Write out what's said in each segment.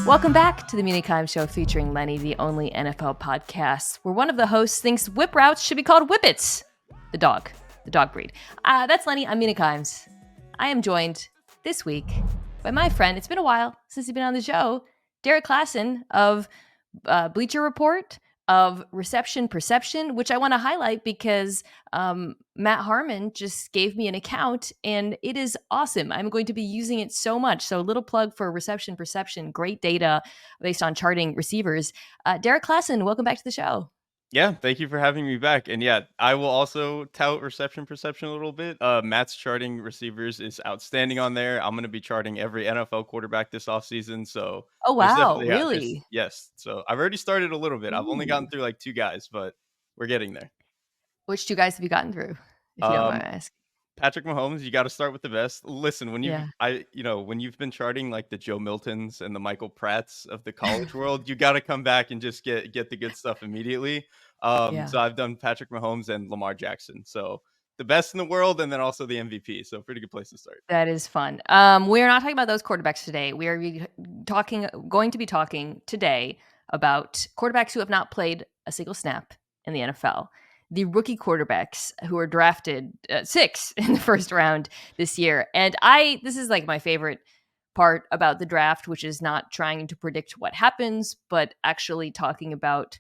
Welcome back to the Mina Kimes Show featuring Lenny, the only NFL podcast where one of the hosts thinks whip routes should be called whippets. The dog breed. That's Lenny. I'm Mina Kimes. I am joined this week by my friend. It's been a while since he's been on the show, Derrik Klassen of Bleacher Report, of Reception Perception, which I want to highlight because Matt Harmon just gave me an account and it is awesome. I'm going to be using it so much. So a little plug for Reception Perception, great data based on charting receivers. Derrik Klassen, welcome back to the show. Yeah, thank you for having me back. And yeah, I will also tout Reception Perception a little bit. Matt's charting receivers is outstanding on there. I'm going to be charting every NFL quarterback this offseason. So Oh, there's wow. definitely, Really? yes. So I've already started a little bit. I've only gotten Ooh. through like 2 guys, but we're getting there. Which 2 guys have you gotten through, if you don't mind asking? Patrick Mahomes, you got to start with the best. Listen, when Yeah. when you've been charting like the Joe Miltons and the Michael Pratts of the college world, you got to come back and just get the good stuff immediately. Yeah. So I've done Patrick Mahomes and Lamar Jackson. So the best in the world, and then also the MVP. So pretty good place to start. That is fun. We are not talking about those quarterbacks today. We are going to be talking today about quarterbacks who have not played a single snap in the NFL. The rookie quarterbacks who are drafted 6 in the first round this year. And this is like my favorite part about the draft, which is not trying to predict what happens, but actually talking about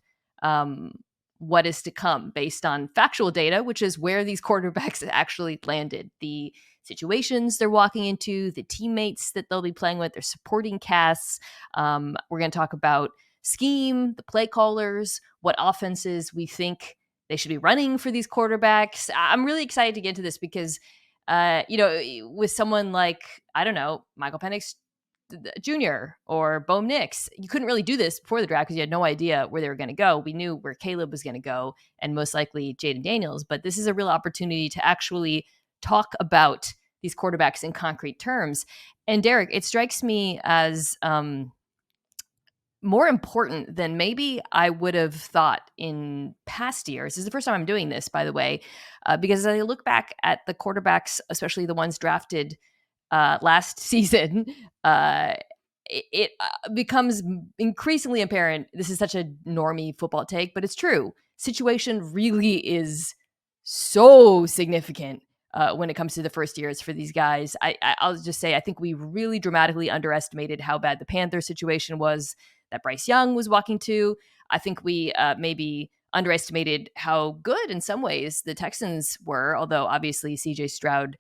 what is to come based on factual data, which is where these quarterbacks actually landed, the situations they're walking into, the teammates that they'll be playing with, their supporting casts. We're going to talk about scheme, the play callers, what offenses we think they should be running for these quarterbacks. I'm really excited to get into this because, with someone like, I don't know, Michael Penix Jr. or Bo Nix, you couldn't really do this before the draft because you had no idea where they were going to go. We knew where Caleb was going to go and most likely Jayden Daniels, but this is a real opportunity to actually talk about these quarterbacks in concrete terms. And Derrik, it strikes me as more important than maybe I would have thought in past years. This is the first time I'm doing this, by the way, because as I look back at the quarterbacks, especially the ones drafted last season, it becomes increasingly apparent. This is such a normie football take, but it's true. Situation really is so significant when it comes to the first years for these guys. I'll just say, I think we really dramatically underestimated how bad the Panthers situation was that Bryce Young was walking to. I think we maybe underestimated how good in some ways the Texans were, although obviously CJ Stroud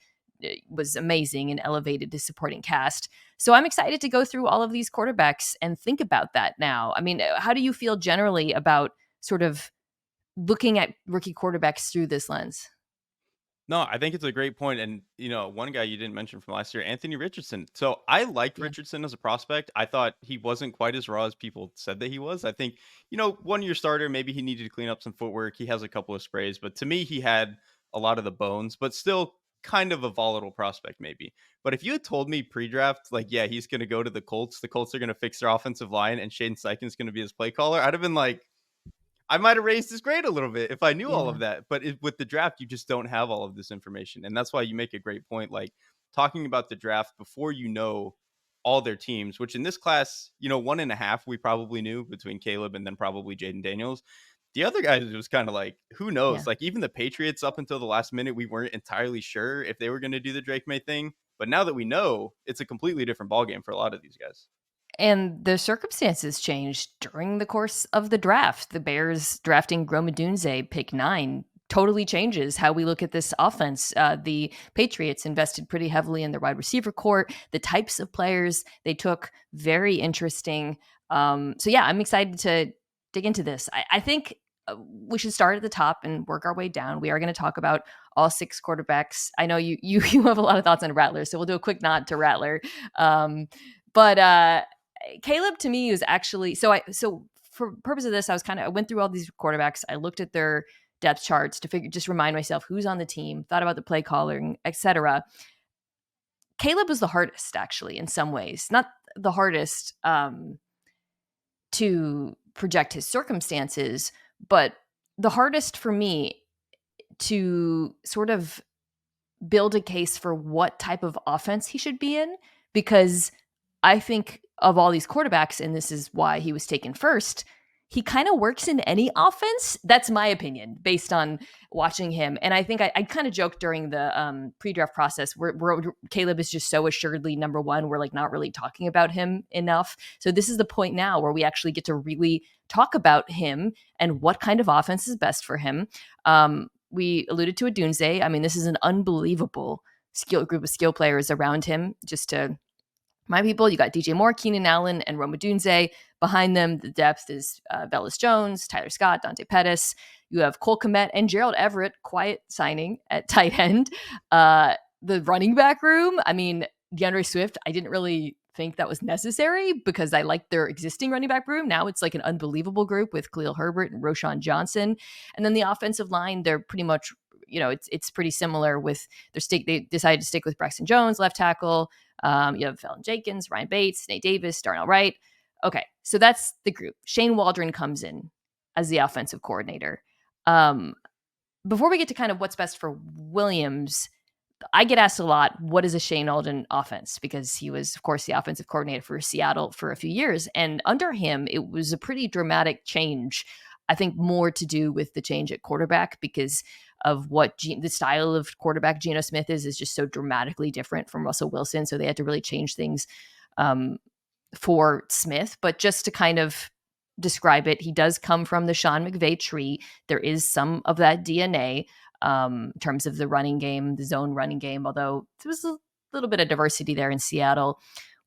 was amazing and elevated to supporting cast. So I'm excited to go through all of these quarterbacks and think about that now. I mean, how do you feel generally about sort of looking at rookie quarterbacks through this lens? No, I think it's a great point. And, one guy you didn't mention from last year, Anthony Richardson. So I liked Yeah. Richardson as a prospect. I thought he wasn't quite as raw as people said that he was. I think, 1 year starter, maybe he needed to clean up some footwork. He has a couple of sprays, but to me, he had a lot of the bones, but still kind of a volatile prospect, maybe. But if you had told me pre-draft, like, yeah, he's going to go to the Colts are going to fix their offensive line and Shane Steichen's going to be his play caller, I'd have been like, I might have raised his grade a little bit if I knew all Yeah. of that. But with the draft, you just don't have all of this information. And that's why you make a great point. Like talking about the draft before you know all their teams, which in this class, 1.5, we probably knew between Caleb and then probably Jayden Daniels. The other guys, it was kind of like, who knows? Yeah. Like even the Patriots up until the last minute, we weren't entirely sure if they were going to do the Drake May thing. But now that we know, it's a completely different ballgame for a lot of these guys. And the circumstances changed during the course of the draft. The Bears drafting Gromadunze, pick 9, totally changes how we look at this offense. The Patriots invested pretty heavily in their wide receiver court. The types of players they took, very interesting. So yeah, I'm excited to dig into this. I think we should start at the top and work our way down. We are going to talk about all 6 quarterbacks. I know you have a lot of thoughts on Rattler, so we'll do a quick nod to Rattler. But Caleb to me was actually so for purpose of this, I went through all these quarterbacks. I looked at their depth charts to just remind myself who's on the team, thought about the play calling, etc. Caleb was the hardest, actually, in some ways. Not the hardest to project his circumstances, but the hardest for me to sort of build a case for what type of offense he should be in, because I think of all these quarterbacks, and this is why he was taken first, he kind of works in any offense. That's my opinion based on watching him. And I think I kind of joked during the pre-draft process where Caleb is just so assuredly number one. We're like not really talking about him enough. So this is the point now where we actually get to really talk about him and what kind of offense is best for him. We alluded to Odunze. I mean, this is an unbelievable group of skill players around him. Just to my people, you got DJ Moore, Keenan Allen, and Rome Odunze. Behind them, the depth is Velus Jones, Tyler Scott, Dante Pettis. You have Cole Kmet and Gerald Everett, quiet signing at tight end. The running back room, I mean, DeAndre Swift, I didn't really think that was necessary because I liked their existing running back room. Now it's like an unbelievable group with Khalil Herbert and Roshan Johnson. And then the offensive line, they're pretty much, it's pretty similar with they decided to stick with Braxton Jones, left tackle. You have Felton Jenkins, Ryan Bates, Nate Davis, Darnell Wright. Okay, so that's the group. Shane Waldron comes in as the offensive coordinator. Before we get to kind of what's best for Williams, I get asked a lot, what is a Shane Waldron offense? Because he was, of course, the offensive coordinator for Seattle for a few years. And under him, it was a pretty dramatic change. I think more to do with the change at quarterback because of what the style of quarterback Geno Smith is just so dramatically different from Russell Wilson. So they had to really change things for Smith. But just to kind of describe it, he does come from the Sean McVay tree. There is some of that DNA in terms of the running game, the zone running game, although there was a little bit of diversity there in Seattle.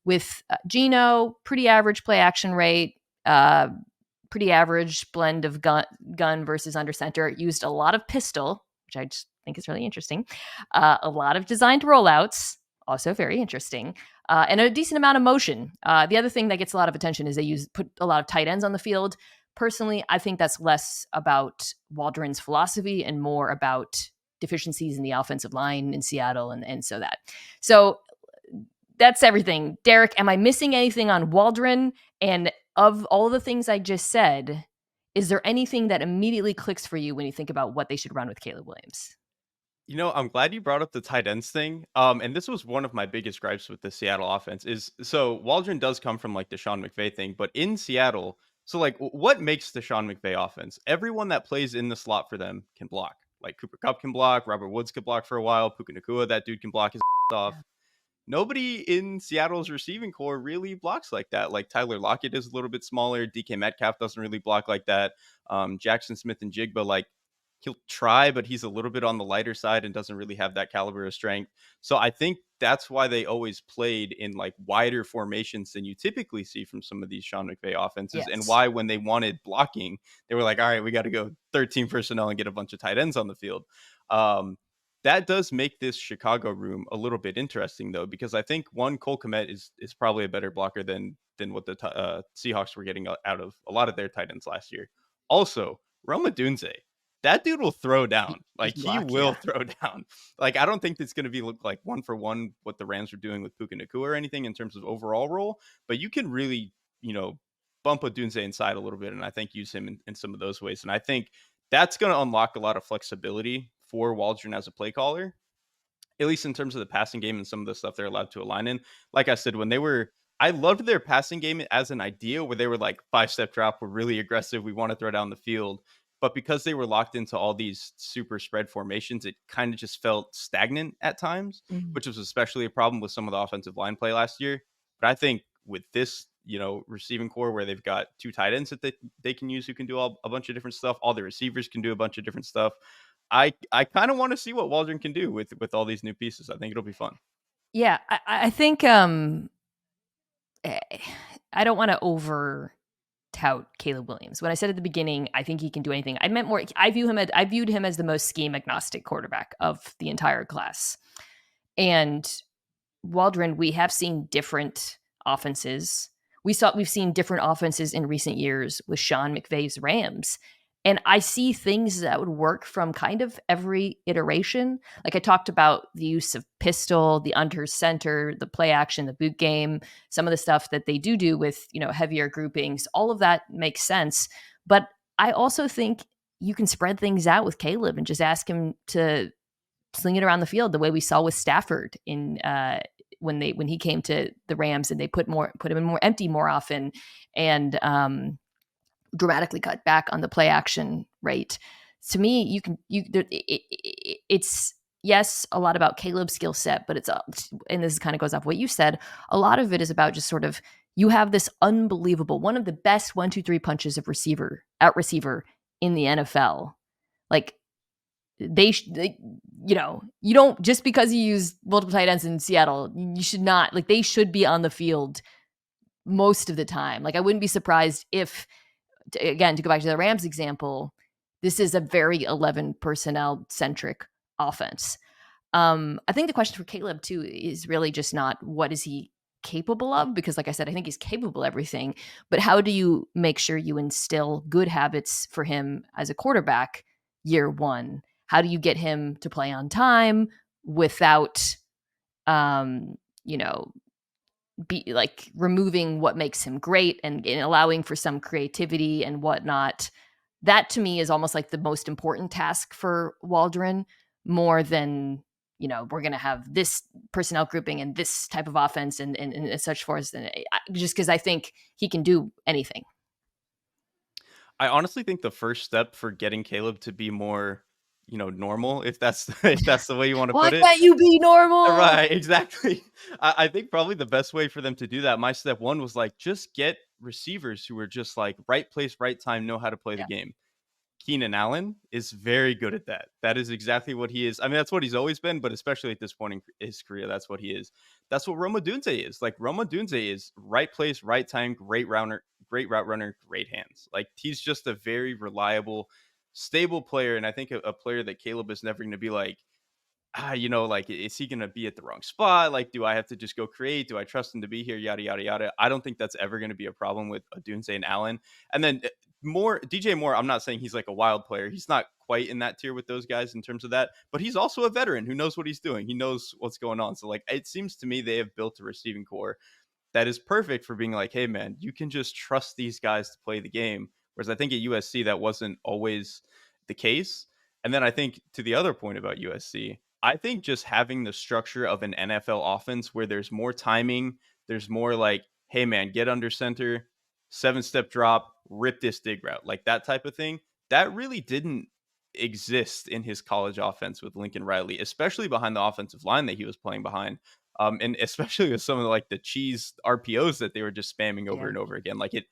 With Geno, pretty average play action rate, pretty average blend of gun versus under center. Used a lot of pistol, which I just think is really interesting. A lot of designed rollouts, also very interesting. And a decent amount of motion. The other thing that gets a lot of attention is they put a lot of tight ends on the field. Personally, I think that's less about Waldron's philosophy and more about deficiencies in the offensive line in Seattle. So that's everything. Derrik, am I missing anything on Waldron? And of all the things I just said, is there anything that immediately clicks for you when you think about what they should run with Caleb Williams? I'm glad you brought up the tight ends thing. And this was one of my biggest gripes with the Seattle offense is so Waldron does come from like the Sean McVay thing, but in Seattle, so like what makes the Sean McVay offense? Everyone that plays in the slot for them can block. Like Cooper Kupp can block, Robert Woods could block for a while, Puka Nacua, that dude can block his off. Yeah. Nobody in Seattle's receiving core really blocks like that. Like Tyler Lockett is a little bit smaller. DK Metcalf doesn't really block like that. Jackson Smith and Jigba, like he'll try, but he's a little bit on the lighter side and doesn't really have that caliber of strength. So I think that's why they always played in like wider formations than you typically see from some of these Sean McVay offenses. Yes. And why, when they wanted blocking, they were like, all right, we got to go 13 personnel and get a bunch of tight ends on the field. That does make this Chicago room a little bit interesting, though, because I think Cole Kmet is probably a better blocker than what the Seahawks were getting out of a lot of their tight ends last year. Also, Rome Odunze, that dude will throw down. Like he will throw down. Like I don't think it's going to be look like one for one what the Rams are doing with Puka Nacua or anything in terms of overall role, but you can really bump Odunze inside a little bit, and I think use him in some of those ways. And I think that's going to unlock a lot of flexibility for Waldron as a play caller, at least in terms of the passing game and some of the stuff they're allowed to align in. Like I said, I loved their passing game as an idea where they were like 5-step drop, we're really aggressive, we want to throw down the field. But because they were locked into all these super spread formations, it kind of just felt stagnant at times, which was especially a problem with some of the offensive line play last year. But I think with this, receiving core where they've got two tight ends that they can use who can do a bunch of different stuff. All the receivers can do a bunch of different stuff. I kind of want to see what Waldron can do with all these new pieces. I think it'll be fun. Yeah, I think I don't want to over tout Caleb Williams. When I said at the beginning, I think he can do anything, I meant more. I viewed him as the most scheme agnostic quarterback of the entire class. And Waldron, we have seen different offenses. We've seen different offenses in recent years with Sean McVay's Rams. And I see things that would work from kind of every iteration. Like I talked about the use of pistol, the under center, the play action, the boot game, some of the stuff that they do with, heavier groupings. All of that makes sense. But I also think you can spread things out with Caleb and just ask him to sling it around the field the way we saw with Stafford when he came to the Rams and they put him in more empty more often, and dramatically cut back on the play action rate. To me, it's yes, a lot about Caleb's skill set, but and this kind of goes off what you said. A lot of it is about just sort of you have this unbelievable, one of the best 1-2-3 punches of receiver in the NFL. Like you don't, just because you use multiple tight ends in Seattle, you should not, like, they should be on the field most of the time. Like, I wouldn't be surprised if, again, to go back to the Rams example, this is a very 11 personnel centric offense. I think the question for Caleb too is really just not what is he capable of, because like I said, I think he's capable of everything, but how do you make sure you instill good habits for him as a quarterback year one? How do you get him to play on time without, you know, be like removing what makes him great and allowing for some creativity and whatnot? That to me is almost like the most important task for Waldron, more than, we're going to have this personnel grouping and this type of offense and such forth. Just because I think he can do anything. I honestly think the first step for getting Caleb to be more, normal, if that's if that's the way you want to Why put it. can't you be normal? Right, exactly. I think probably the best way for them to do that, my step one was like, just get receivers who are just like right place, right time, know how to play the Yeah. game. Keenan Allen is very good at that. That is exactly what he is. I mean, that's what he's always been, but especially at this point in his career, that's what he is. That's what Roma Dunze is. Like, Roma Dunze is right place, right time, great route runner, great hands. Like, he's just a very reliable, stable player. And I think a player that Caleb is never going to be like, like, is he going to be at the wrong spot? Like, do I have to just go create? Do I trust him to be here? Yada, yada, yada. I don't think that's ever going to be a problem with Dunze and Allen. And then DJ Moore, I'm not saying he's like a wild player. He's not quite in that tier with those guys in terms of that, but he's also a veteran who knows what he's doing. He knows what's going on. So, like, it seems to me they have built a receiving core that is perfect for being like, hey, man, you can just trust these guys to play the game. Whereas I think at USC, that wasn't always the case. And then I think, to the other point about USC, I think just having the structure of an NFL offense where there's more timing, there's more like, hey, man, get under center, 7-step drop, rip this dig route, like that type of thing, that really didn't exist in his college offense with Lincoln Riley, especially behind the offensive line that he was playing behind. And especially with some of like the cheese RPOs that they were just spamming over Yeah. and over again. Like, it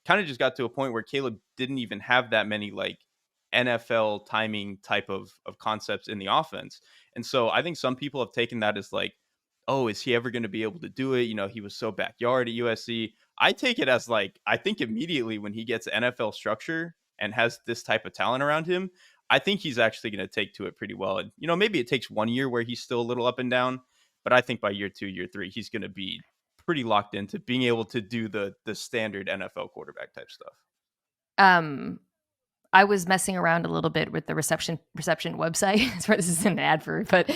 kind of just got to a point where Caleb didn't even have that many like NFL timing type of concepts in the offense. And so I think some people have taken that as like, oh, is he ever going to be able to do it? He was so backyard at USC. I take it as like, I think immediately when he gets NFL structure and has this type of talent around him, I think he's actually going to take to it pretty well. And, maybe it takes 1 year where he's still a little up and down, but I think by year 2, year 3, he's going to be pretty locked into being able to do the standard NFL quarterback type stuff. I was messing around a little bit with the reception website. This is an advert, but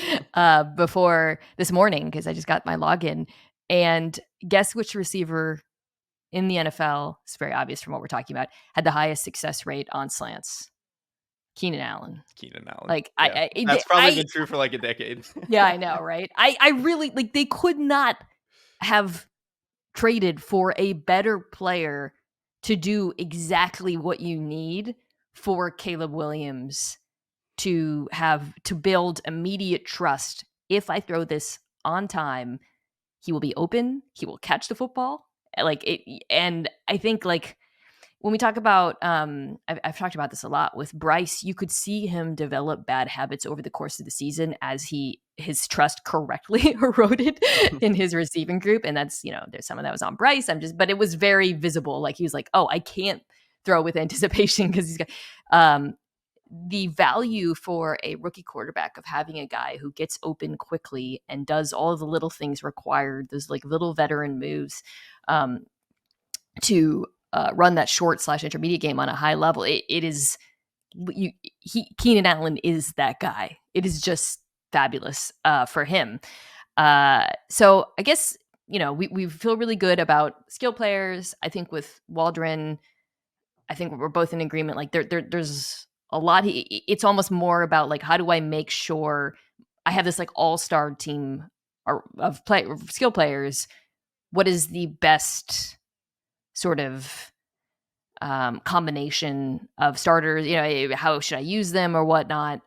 before this morning, because I just got my login, and guess which receiver in the NFL, it's very obvious from what we're talking about, had the highest success rate on slants? Keenan Allen. Like, that's probably been true for like a decade. Yeah, I know, right? I really, like, they could not have traded for a better player to do exactly what you need for Caleb Williams to build immediate trust. If I throw this on time, he will be open, he will catch the football. Like it, and I think, like, when we talk about, I've talked about this a lot with Bryce, you could see him develop bad habits over the course of the season as his trust correctly eroded in his receiving group. And that's, there's some of that was on Bryce. But it was very visible. Like, he was like, oh, I can't throw with anticipation because he's got, the value for a rookie quarterback of having a guy who gets open quickly and does all of the little things required, those like little veteran moves, to run that short / intermediate game on a high level. Keenan Allen is that guy. It is just fabulous for him. So I guess, we feel really good about skill players. I think with Waldron, I think we're both in agreement. Like, there's a lot. It's almost more about like, how do I make sure I have this like all-star team skill players, what is the best sort of combination of starters? How should I use them or whatnot?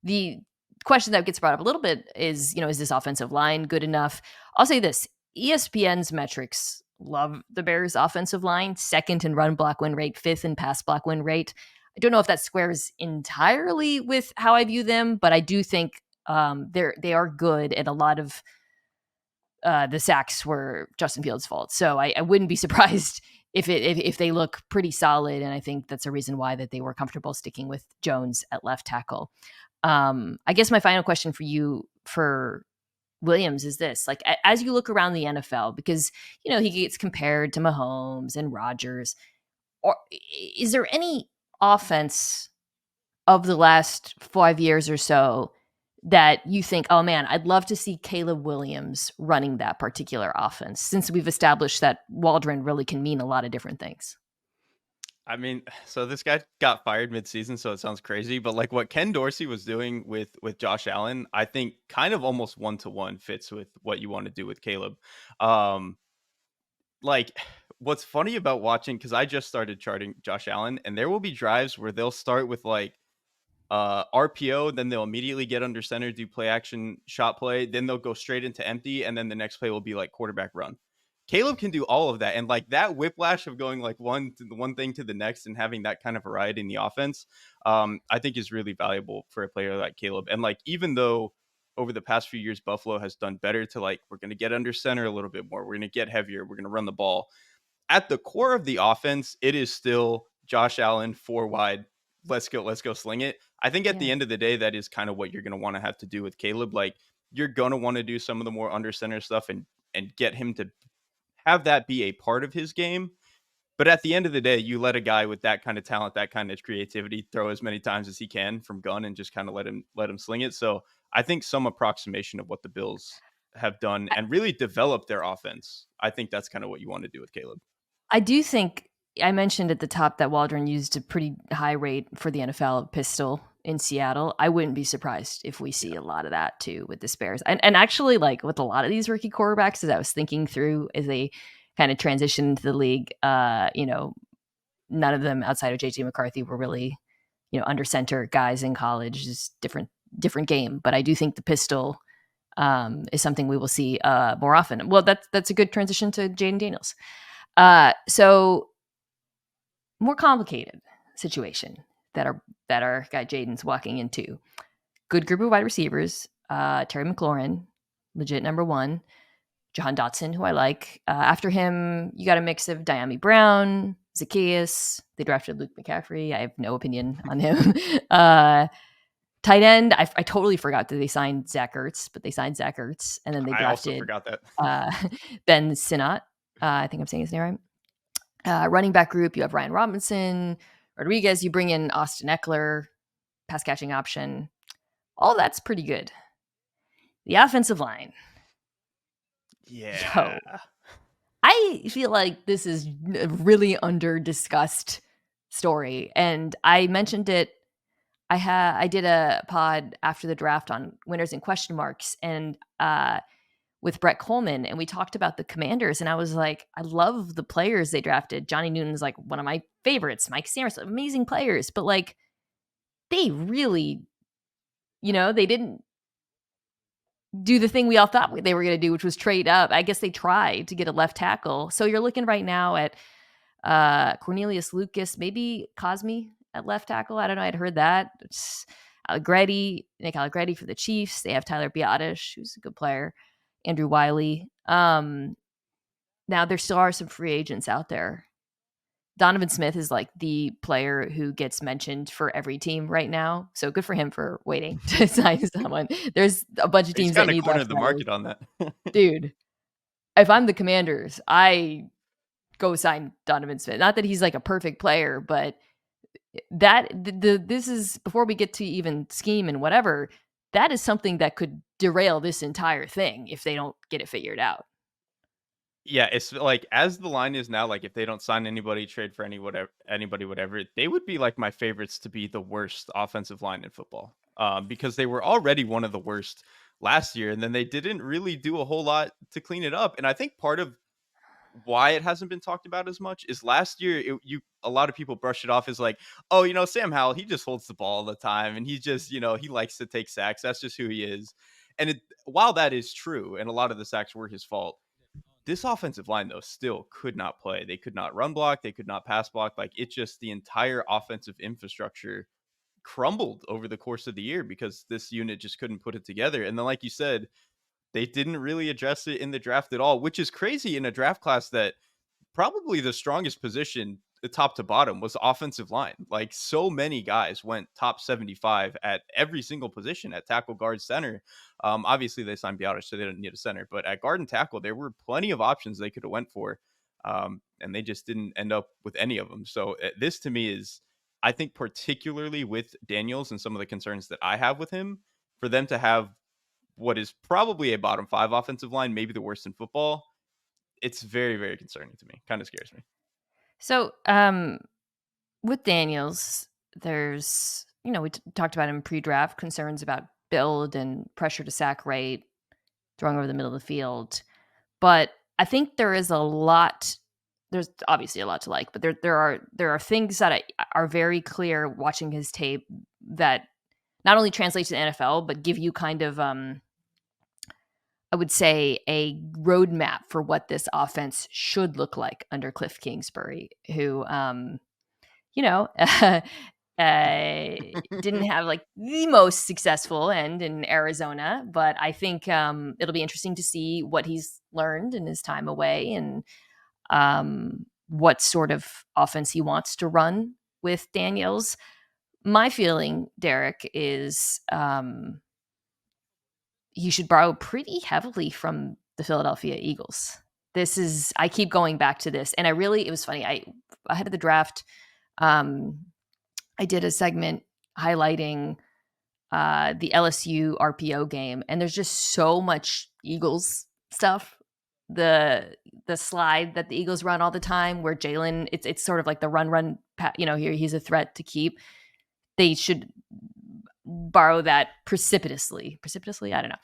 The question that gets brought up a little bit is this offensive line good enough? I'll say this: ESPN's metrics love the Bears' offensive line, second in run block win rate, fifth in pass block win rate. I don't know if that squares entirely with how I view them, but I do think they are good, and a lot of the sacks were Justin Fields' fault. So I wouldn't be surprised if they look pretty solid, and I think that's a reason why that they were comfortable sticking with Jones at left tackle. I guess my final question for you for Williams is this: like, as you look around the NFL, because he gets compared to Mahomes and Rodgers, or is there any offense of the last 5 years or so that you think, oh man, I'd love to see Caleb Williams running that particular offense, since we've established that Waldron really can mean a lot of different things? I mean, so this guy got fired midseason, so it sounds crazy, but like what Ken Dorsey was doing with Josh Allen, I think kind of almost 1-to-1 fits with what you want to do with Caleb. Um, like what's funny about watching, because I just started charting Josh Allen, and there will be drives where they'll start with like RPO, then they'll immediately get under center, do play action shot play, then they'll go straight into empty, and then the next play will be like quarterback run. Caleb can do all of that, and like that whiplash of going like one thing to the next and having that kind of variety in the offense, I think is really valuable for a player like Caleb. And like even though over the past few years Buffalo has done better to like, we're going to get under center a little bit more, we're going to get heavier, we're going to run the ball. At the core of the offense, it is still Josh Allen, four wide. Let's go sling it. I think at Yeah. the end of the day, that is kind of what you're going to want to have to do with Caleb. Like you're going to want to do some of the more under center stuff and get him to have that be a part of his game. But at the end of the day, you let a guy with that kind of talent, that kind of creativity, throw as many times as he can from gun and just kind of let him sling it. So I think some approximation of what the Bills have done and really develop their offense. I think that's kind of what you want to do with Caleb. I do think I mentioned at the top that Waldron used a pretty high rate for the NFL pistol in Seattle. I wouldn't be surprised if we see Yeah. a lot of that too with the Bears. And actually, like with a lot of these rookie quarterbacks, as I was thinking through as they kind of transitioned into the league, none of them outside of JJ McCarthy were really, under center guys in college. Just different game. But I do think the pistol is something we will see more often. Well, that's a good transition to Jayden Daniels. So more complicated situation that our guy Jayden's walking into. Good group of wide receivers. Terry McLaurin, legit number one. Jahan Dotson, who I like. After him, you got a mix of Diami Brown, Zacchaeus. They drafted Luke McCaffrey. I have no opinion on him. Tight end, I totally forgot that they signed Zach Ertz, but they signed Zach Ertz, and then they I also drafted forgot that. Ben Sinnott. I think I'm saying his name right. Running back group, you have Ryan Robinson, Rodriguez. You bring in Austin Eckler, pass catching option. All that's pretty good. The offensive line. Yeah. Yo, I feel like this is a really under discussed story, and I mentioned it. I did a pod after the draft on winners and question marks, and with Brett Coleman, and we talked about the Commanders, and I was like, I love the players they drafted. Johnny Newton's like one of my favorites. Mike Sanders, amazing players, but like they really, they didn't do the thing we all thought they were going to do, which was trade up. I guess they tried to get a left tackle. So you're looking right now at Cornelius Lucas, maybe Cosme at left tackle. I don't know. I'd heard that. It's Nick Allegretti for the Chiefs. They have Tyler Biadasz, who's a good player. Andrew Wiley. Now there still are some free agents out there. Donovan Smith is like the player who gets mentioned for every team right now. So good for him for waiting to sign someone. There's a bunch of He's teams that kind of need cornered left the tackles. market on that. Dude, if I'm the Commanders, I go sign Donovan Smith. Not that he's like a perfect player, but this is before we get to even scheme and whatever. That is something that could derail this entire thing if they don't get it figured out. Yeah, it's like as the line is now, like if they don't sign anybody, trade for anybody, whatever, they would be like my favorites to be the worst offensive line in football. Because they were already one of the worst last year, and then they didn't really do a whole lot to clean it up. And I think part of why it hasn't been talked about as much is last year a lot of people brush it off as like, oh, Sam Howell, he just holds the ball all the time, and he just, he likes to take sacks. That's just who he is. And while that is true, and a lot of the sacks were his fault, this offensive line though still could not play. They could not run block, they could not pass block. Like, it just, the entire offensive infrastructure crumbled over the course of the year because this unit just couldn't put it together. And then, like you said, they didn't really address it in the draft at all, which is crazy in a draft class that probably the strongest position, top to bottom, was offensive line. Like, so many guys went top 75 at every single position, at tackle, guard, center. Obviously they signed Biotish, so they didn't need a center, but at guard and tackle, there were plenty of options they could have went for. And they just didn't end up with any of them. So this to me is, I think, particularly with Daniels and some of the concerns that I have with him, for them to have what is probably a bottom 5 offensive line, maybe the worst in football, it's very, very concerning to me. Kind of scares me. So, with Daniels, there's, we talked about him pre-draft, concerns about build and pressure to sack rate, throwing over the middle of the field. But I think there's obviously a lot to like, but there are things that are very clear watching his tape that not only translate to the NFL, but give you kind of, I would say, a roadmap for what this offense should look like under Cliff Kingsbury, who, didn't have like the most successful end in Arizona, but I think it'll be interesting to see what he's learned in his time away, and what sort of offense he wants to run with Daniels. My feeling, Derrik, is he should borrow pretty heavily from the Philadelphia Eagles. I keep going back to this, and it was funny. Ahead of the draft, I did a segment highlighting the LSU RPO game, and there's just so much Eagles stuff. The slide that the Eagles run all the time, where Jalen, it's sort of like the run, here he's a threat to keep. They should borrow that precipitously. I don't know.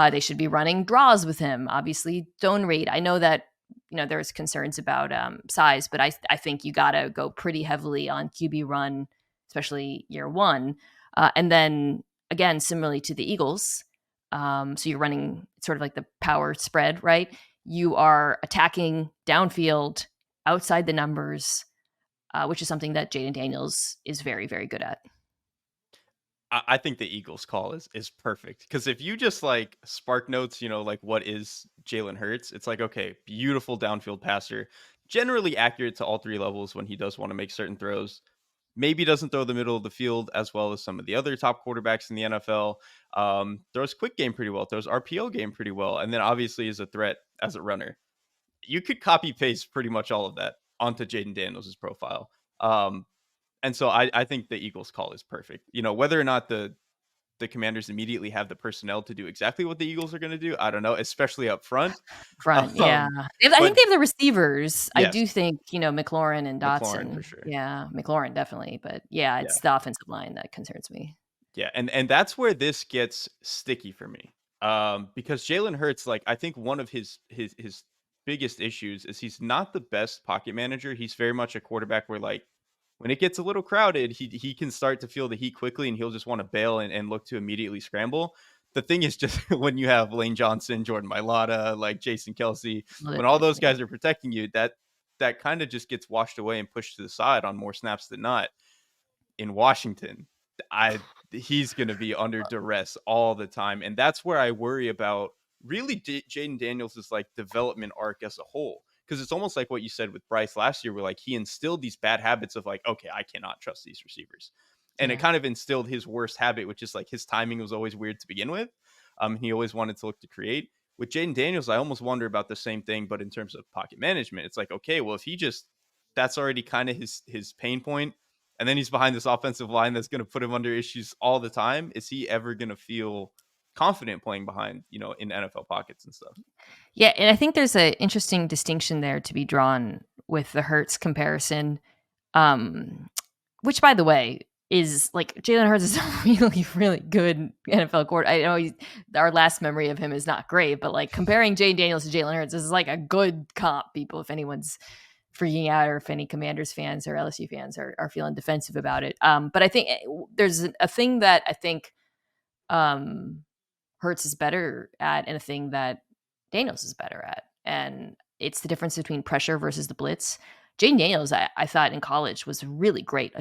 They should be running draws with him. Obviously, zone read. I know that there's concerns about size, but I think you got to go pretty heavily on QB run, especially year one, and then again, similarly to the Eagles. So you're running sort of like the power spread, right? You are attacking downfield, outside the numbers, which is something that Jayden Daniels is very, very good at. I think the Eagles call is perfect, because if you just like spark notes, like what is Jalen Hurts, it's like, okay, beautiful downfield passer, generally accurate to all 3 levels when he does want to make certain throws. Maybe doesn't throw the middle of the field as well as some of the other top quarterbacks in the NFL. Throws quick game pretty well, throws RPO game pretty well, and then obviously is a threat as a runner. You could copy paste pretty much all of that onto Jayden Daniels' profile. And so I think the Eagles call is perfect. Whether or not the Commanders immediately have the personnel to do exactly what the Eagles are going to do, I don't know, especially up front. Yeah. I think they have the receivers. I Yes. do think, McLaurin and McLaurin Dotson. for sure. Yeah, McLaurin definitely. But yeah, it's the offensive line that concerns me. Yeah, and that's where this gets sticky for me. Because Jalen Hurts, like, I think one of his biggest issues is he's not the best pocket manager. He's very much a quarterback where, like, when it gets a little crowded, he can start to feel the heat quickly, and he'll just want to bail and look to immediately scramble. The thing is just when you have Lane Johnson, Jordan Mailata, like Jason Kelsey, when all those guys are protecting you, that kind of just gets washed away and pushed to the side on more snaps than not. In Washington, he's going to be under duress all the time, and that's where I worry about really Jayden Daniels' like development arc as a whole. Because it's almost like what you said with Bryce last year, where like he instilled these bad habits of like, okay, I cannot trust these receivers. And it kind of instilled his worst habit, which is like his timing was always weird to begin with. He always wanted to look to create. With Jayden Daniels, I almost wonder about the same thing, but in terms of pocket management. It's like, okay, well, if he just, that's already kind of his pain point, and then he's behind this offensive line that's going to put him under issues all the time, is he ever going to feel confident playing behind, in NFL pockets and stuff? Yeah, and I think there's an interesting distinction there to be drawn with the Hurts comparison, which, by the way, is like Jalen Hurts is a really, really good NFL quarterback. I know our last memory of him is not great, but like comparing Jayden Daniels to Jalen Hurts is like a good comp, people, if anyone's freaking out or if any Commanders fans or LSU fans are feeling defensive about it. But I think there's a thing that I think Hurts is better at and a thing that Daniels is better at. And it's the difference between pressure versus the blitz. Jayden Daniels, I thought in college was really great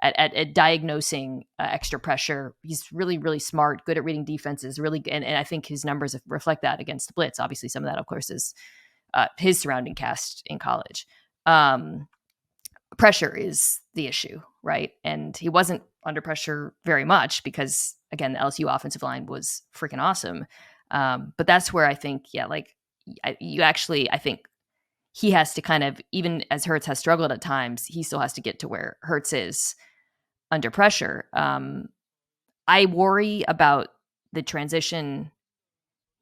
at diagnosing extra pressure. He's really, really smart, good at reading defenses, really, and I think his numbers reflect that against the blitz. Obviously, some of that, of course, is his surrounding cast in college. Pressure is the issue, right? And he wasn't under pressure very much because, again, the LSU offensive line was freaking awesome. But that's where I think, I think he has to kind of, even as Hurts has struggled at times, he still has to get to where Hurts is under pressure. I worry about the transition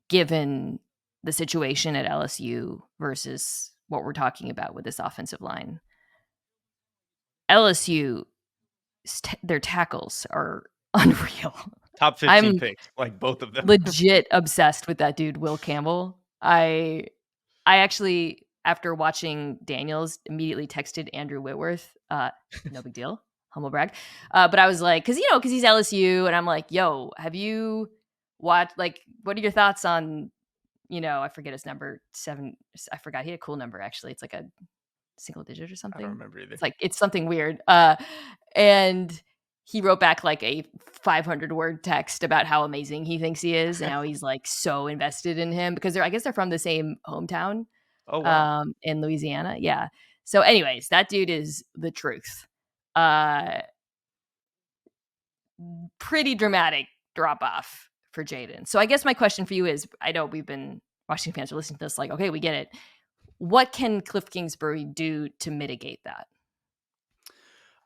given the situation at LSU versus what we're talking about with this offensive line. LSU, their tackles are unreal. Top 15 picks, like both of them. Legit obsessed with that dude, Will Campbell. I actually, after watching Daniels, immediately texted Andrew Whitworth. No big deal, humble brag. But I was like, because he's LSU, and I'm like, yo, have you watched? Like, what are your thoughts on? I forget his number 7. I forgot he had a cool number actually. It's like a single digit or something. I don't remember either. It's something weird. And he wrote back like a 500-word text about how amazing he thinks he is and how he's like so invested in him because I guess they're from the same hometown. Oh, wow. In Louisiana. Yeah. So anyways, that dude is the truth. Pretty dramatic drop off for Jayden. So I guess my question for you is, I know we've been Washington fans are listening to this like, okay, we get it. What can Cliff Kingsbury do to mitigate that?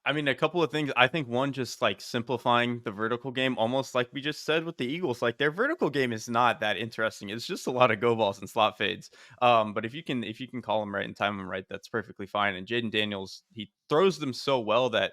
I mean, a couple of things. I think one, just like simplifying the vertical game, almost like we just said with the Eagles. Like their vertical game is not that interesting. It's just a lot of go balls and slot fades. But if you can call them right and time them right, that's perfectly fine. And Jayden Daniels, he throws them so well that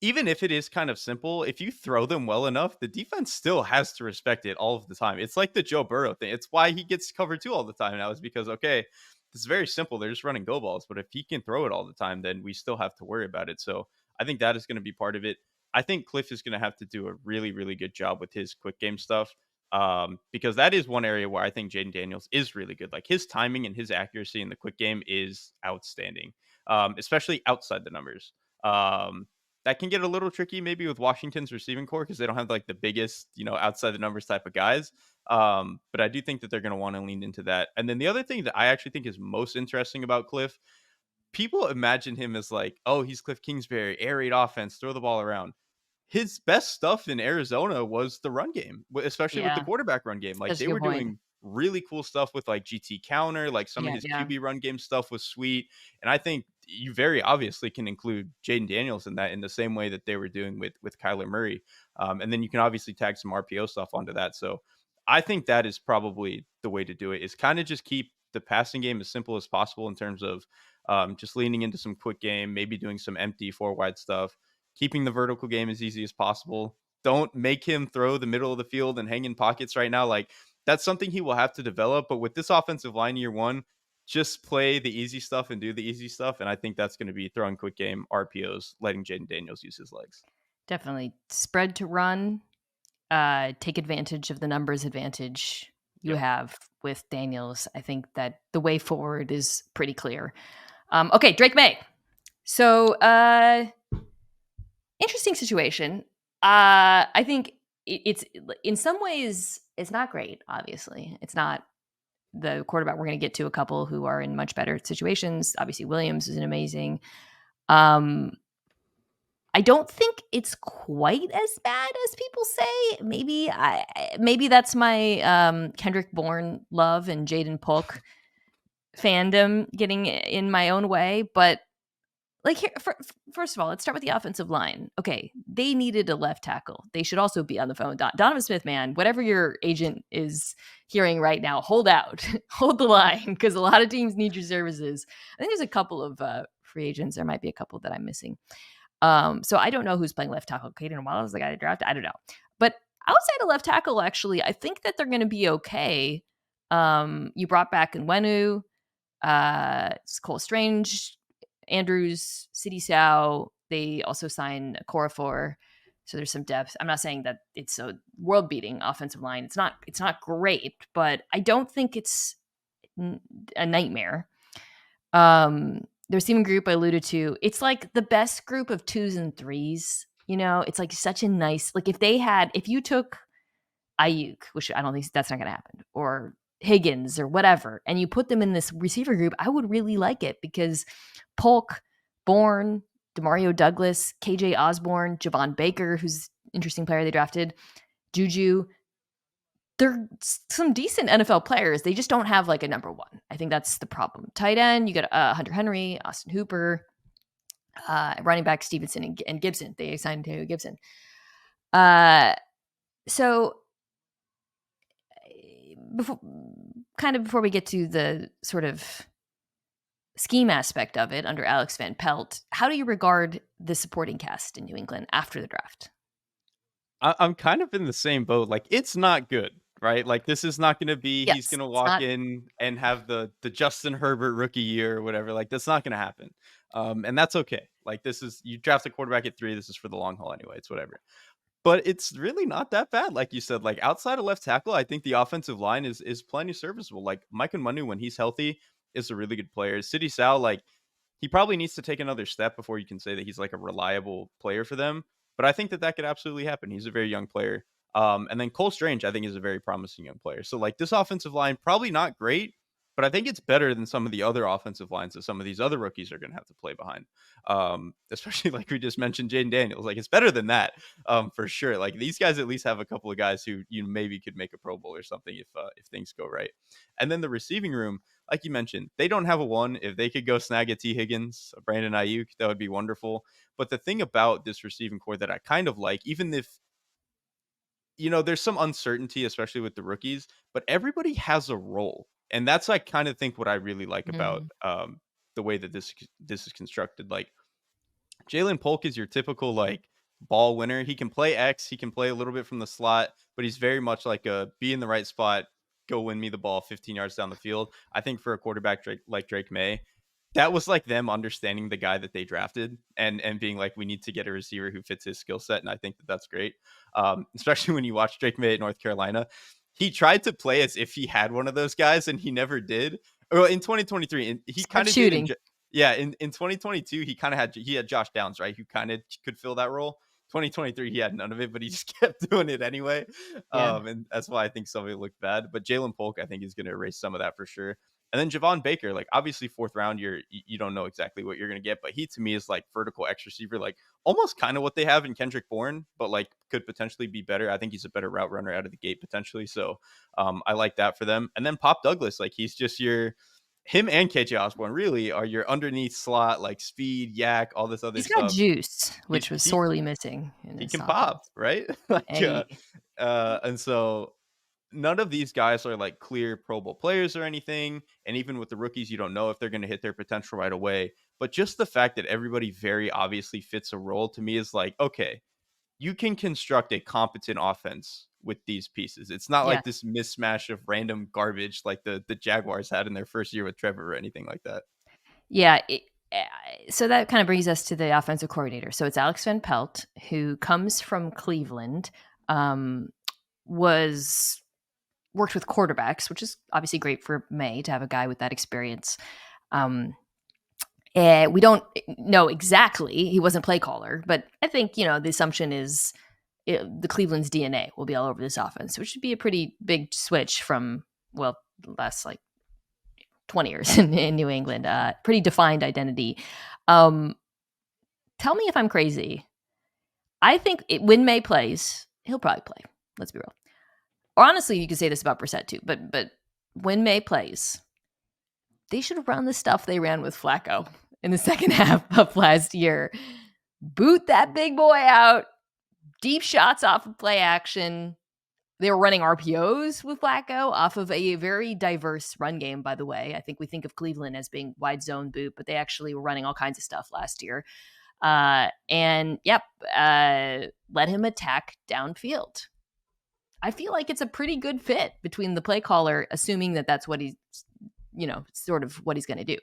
even if it is kind of simple, if you throw them well enough, the defense still has to respect it all of the time. It's like the Joe Burrow thing. It's why he gets covered 2 all the time now, is because, okay, this is very simple. They're just running go balls. But if he can throw it all the time, then we still have to worry about it. So I think that is going to be part of it. I think Cliff is going to have to do a really, really good job with his quick game stuff, because that is one area where I think Jayden Daniels is really good. Like his timing and his accuracy in the quick game is outstanding, especially outside the numbers. That can get a little tricky maybe with Washington's receiving core because they don't have like the biggest, outside the numbers type of guys. But I do think that they're going to want to lean into that. And then the other thing that I actually think is most interesting about Cliff, people imagine him as like, oh, he's Cliff Kingsbury, air raid offense, throw the ball around. His best stuff in Arizona was the run game, especially with the quarterback run game. Like they were doing really cool stuff with like GT counter, like some of his QB run game stuff was sweet. And I think you very obviously can include Jayden Daniels in that in the same way that they were doing with Kyler Murray. And then you can obviously tag some RPO stuff onto that. So I think that is probably the way to do it, is kind of just keep the passing game as simple as possible in terms of just leaning into some quick game, maybe doing some empty 4 wide stuff, keeping the vertical game as easy as possible. Don't make him throw the middle of the field and hang in pockets right now. Like that's something he will have to develop. But with this offensive line year 1, just play the easy stuff and do the easy stuff. And I think that's going to be throwing quick game, RPOs, letting Jayden Daniels use his legs. Definitely spread to run, take advantage of the numbers advantage you have with Daniels. I think that the way forward is pretty clear. Okay, Drake Maye. So interesting situation. I think it's in some ways it's not great. Obviously, it's not the quarterback. We're going to get to a couple who are in much better situations. Obviously, Williams is an amazing. I don't think it's quite as bad as people say. Maybe that's my Kendrick Bourne love and Jaden Polk fandom getting in my own way. But like here, first of all, let's start with the offensive line. Okay, they needed a left tackle. They should also be on the phone. Donovan Smith, man, whatever your agent is hearing right now, hold out, hold the line, because a lot of teams need your services. I think there's a couple of free agents. There might be a couple that I'm missing. So I don't know who's playing left tackle. Caden Waddle is the guy they drafted. I don't know. But outside of left tackle, actually, I think that they're going to be okay. You brought back Nwenu, Cole Strange, Andrews, City Sao. They also signed Corafor. So there's some depth. I'm not saying that it's a world-beating offensive line. It's not great, but I don't think it's a nightmare. The receiving group I alluded to, it's like the best group of 2s and 3s. It's like such a nice, like if you took Ayuk, which I don't think that's not going to happen, or Higgins or whatever, and you put them in this receiver group, I would really like it because Polk, Bourne, Demario Douglas, KJ Osborne, Javon Baker, who's an interesting player they drafted, Juju, they're some decent NFL players. They just don't have like a number one. I think that's the problem. Tight end, you got Hunter Henry, Austin Hooper, running back Stevenson and Gibson. They signed to Gibson. So before we get to the sort of scheme aspect of it under Alex Van Pelt, how do you regard the supporting cast in New England after the draft? I'm kind of in the same boat. Like, it's not good, right? Like, this is not going to be, he's Yes, going to it's walk not. in and have the Justin Herbert rookie year or whatever. Like, that's not going to happen. And that's okay. Like, you draft a quarterback at 3. This is for the long haul anyway. It's whatever. But it's really not that bad. Like you said, like outside of left tackle, I think the offensive line is plenty serviceable. Like Mike Manu, when he's healthy, is a really good player. City Sal, like he probably needs to take another step before you can say that he's like a reliable player for them. But I think that could absolutely happen. He's a very young player. And then Cole Strange, I think, is a very promising young player. So like this offensive line, probably not great, but I think it's better than some of the other offensive lines that some of these other rookies are going to have to play behind. Especially like we just mentioned, Jayden Daniels. Like it's better than that, for sure. Like these guys at least have a couple of guys who you maybe could make a Pro Bowl or something if things go right. And then the receiving room, like you mentioned, they don't have a one. If they could go snag a T. Higgins, a Brandon Ayuk, that would be wonderful. But the thing about this receiving core that I kind of like, even if there's some uncertainty, especially with the rookies, but everybody has a role. And that's I kind of think what I really like about Mm. the way that this is constructed. Like Jalen Polk is your typical like ball winner. He can play X, he can play a little bit from the slot, but he's very much like a be in the right spot, go win me the ball 15 yards down the field. I think for a quarterback like Drake Maye, that was like them understanding the guy that they drafted and being like, we need to get a receiver who fits his skill set. And I think that's great. Especially when you watch Drake Maye at North Carolina. He tried to play as if he had one of those guys and he never did. Well, in 2023, and he Start kind of did. shooting. In 2022, he had Josh Downs, right? Who kind of could fill that role. 2023, he had none of it, but he just kept doing it anyway. Yeah. And that's why I think some of it looked bad. But Jalen Polk, I think, is going to erase some of that for sure. And then Javon Baker, like obviously 4th round, you don't know exactly what you're going to get, but he to me is like vertical X receiver, like almost kind of what they have in Kendrick Bourne, but like could potentially be better. I think he's a better route runner out of the gate potentially. So I like that for them. And then Pop Douglas, like he's just him and KJ Osborne really are your underneath slot, like speed, yak, all this other He's got stuff. juice, which was He sorely missing in he his can offense. pop, right? Like Hey. and so none of these guys are like clear Pro Bowl players or anything. And even with the rookies, you don't know if they're going to hit their potential right away. But just the fact that everybody very obviously fits a role to me is like, okay, you can construct a competent offense with these pieces. It's not Yeah. like this mismatch of random garbage like the Jaguars had in their first year with Trevor or anything like that. Yeah. So that kind of brings us to the offensive coordinator. So it's Alex Van Pelt, who comes from Cleveland, was worked with quarterbacks, which is obviously great for Maye to have a guy with that experience. We don't know exactly. He wasn't play caller, but I think, the assumption is the Cleveland's DNA will be all over this offense, which would be a pretty big switch from, the last like 20 years in New England. Pretty defined identity. Tell me if I'm crazy. I think when Maye plays, he'll probably play. Let's be real. Or honestly, you could say this about Brissett too, but when Maye plays, they should run the stuff they ran with Flacco in the second half of last year. Boot that big boy out, deep shots off of play action. They were running RPOs with Flacco off of a very diverse run game, by the way. I think we think of Cleveland as being wide zone boot, but they actually were running all kinds of stuff last year. And yep, let him attack downfield. I feel like it's a pretty good fit between the play caller, assuming that that's what he's, sort of what he's going to do.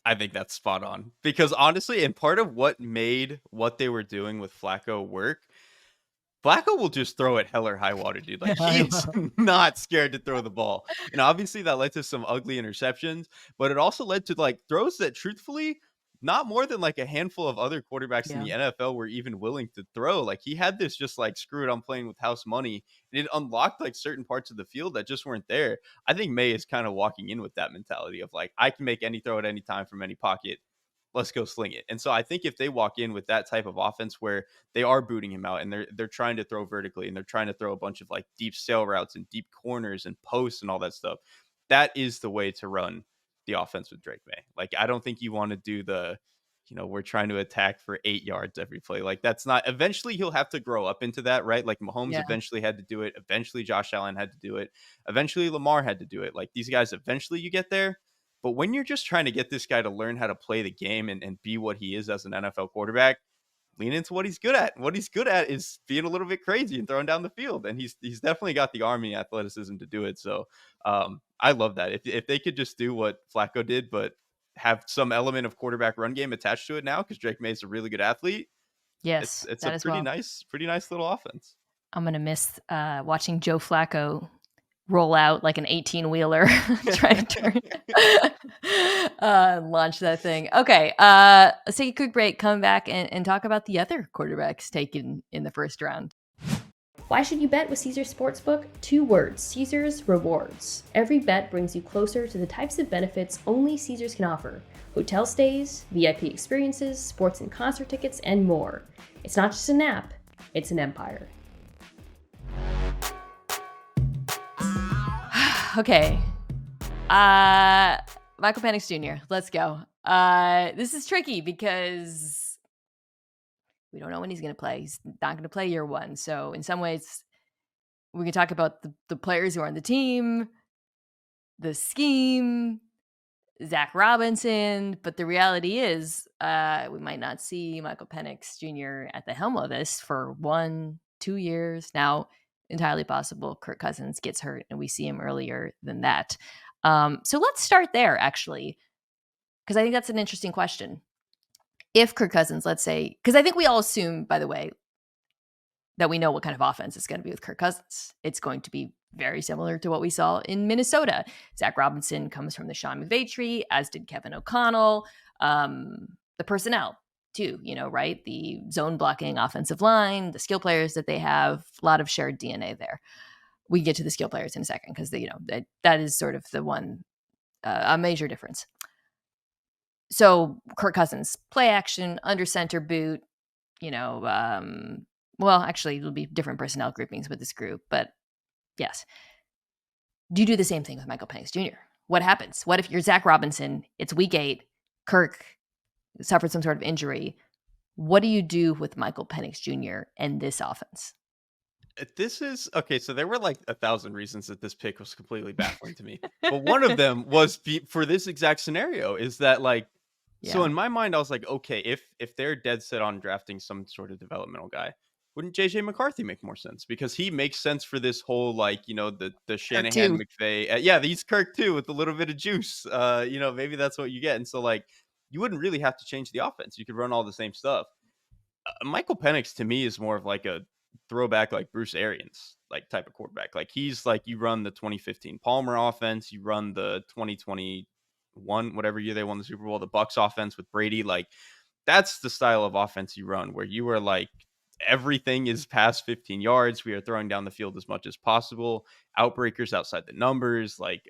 I think that's spot on because honestly, and part of what made what they were doing with Flacco work, Flacco will just throw it hell or high water, dude. Like I he's will. not scared to throw the ball. And obviously that led to some ugly interceptions, but it also led to like throws that truthfully not more than like a handful of other quarterbacks in Yeah. the NFL were even willing to throw. Like he had this just like screw it, I'm playing with house money. And it unlocked like certain parts of the field that just weren't there. I think May is kind of walking in with that mentality of like, I can make any throw at any time from any pocket. Let's go sling it. And so I think if they walk in with that type of offense where they are booting him out and they're trying to throw vertically and they're trying to throw a bunch of like deep sail routes and deep corners and posts and all that stuff, that is the way to run the offense with Drake May. Like I don't think you want to do the, we're trying to attack for 8 yards every play. Like that's not. Eventually he'll have to grow up into that, right? Like Mahomes Yeah. eventually had to do it. Eventually Josh Allen had to do it. Eventually Lamar had to do it. Like these guys, eventually you get there. But when you're just trying to get this guy to learn how to play the game and be what he is as an NFL quarterback, lean into what he's good at. What he's good at is being a little bit crazy and throwing down the field. And he's definitely got the arm and athleticism to do it. So I love that. If they could just do what Flacco did, but have some element of quarterback run game attached to it now, because Drake May's a really good athlete, it's Yes, it's a that as well. pretty nice little offense. I'm gonna miss watching Joe Flacco roll out like an 18-wheeler, try to turn, launch that thing. Okay, let's take a quick break, come back, and talk about the other quarterbacks taken in the first round. Why should you bet with Caesars Sportsbook? 2 words: Caesars Rewards. Every bet brings you closer to the types of benefits only Caesars can offer: hotel stays, VIP experiences, sports and concert tickets, and more. It's not just an app, it's an empire. Okay. Michael Penix Jr., let's go. This is tricky because we don't know when he's going to play. He's not going to play year one. So in some ways, we can talk about the players who are on the team, the scheme, Zach Robinson. But the reality is we might not see Michael Penix Jr. at the helm of this for 1-2 years. Now, entirely possible Kirk Cousins gets hurt and we see him earlier than that. So let's start there, actually, because I think that's an interesting question. If Kirk Cousins, let's say, because I think we all assume, by the way, that we know what kind of offense it's going to be with Kirk Cousins. It's going to be very similar to what we saw in Minnesota. Zach Robinson comes from the Sean McVay tree, as did Kevin O'Connell. The personnel, too, right? The zone blocking offensive line, the skill players that they have, a lot of shared DNA there. We can get to the skill players in a second because, that is sort of the one, a major difference. So Kirk Cousins, play action, under center boot, well, actually, it'll be different personnel groupings with this group, but yes. Do you do the same thing with Michael Penix Jr.? What happens? What if you're Zach Robinson? It's week 8. Kirk suffered some sort of injury. What do you do with Michael Penix Jr. and this offense? This is okay. So there were like 1,000 reasons that this pick was completely baffling to me, but one of them was for this exact scenario is that like, so Yeah. in my mind, I was like, okay, if they're dead set on drafting some sort of developmental guy, wouldn't JJ McCarthy make more sense? Because he makes sense for this whole like, the Kirk Shanahan too. McVay. Yeah, he's Kirk too with a little bit of juice. Maybe that's what you get. And so like, you wouldn't really have to change the offense. You could run all the same stuff. Michael Penix to me is more of like a throwback, like Bruce Arians, like type of quarterback. Like he's like you run the 2015 Palmer offense, you run the 2021 whatever year they won the Super Bowl, the Bucks offense with Brady. Like that's the style of offense you run, where you are like everything is past 15 yards. We are throwing down the field as much as possible. Outbreakers outside the numbers, like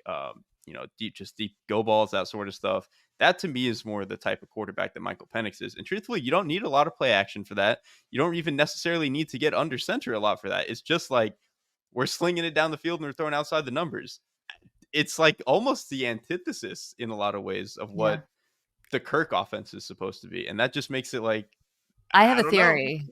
deep go balls, that sort of stuff. That to me is more the type of quarterback that Michael Penix is. And truthfully, you don't need a lot of play action for that. You don't even necessarily need to get under center a lot for that. It's just like we're slinging it down the field and we're throwing outside the numbers. It's like almost the antithesis in a lot of ways of Yeah. what the Kirk offense is supposed to be. And that just makes it like, I have I a don't know. theory,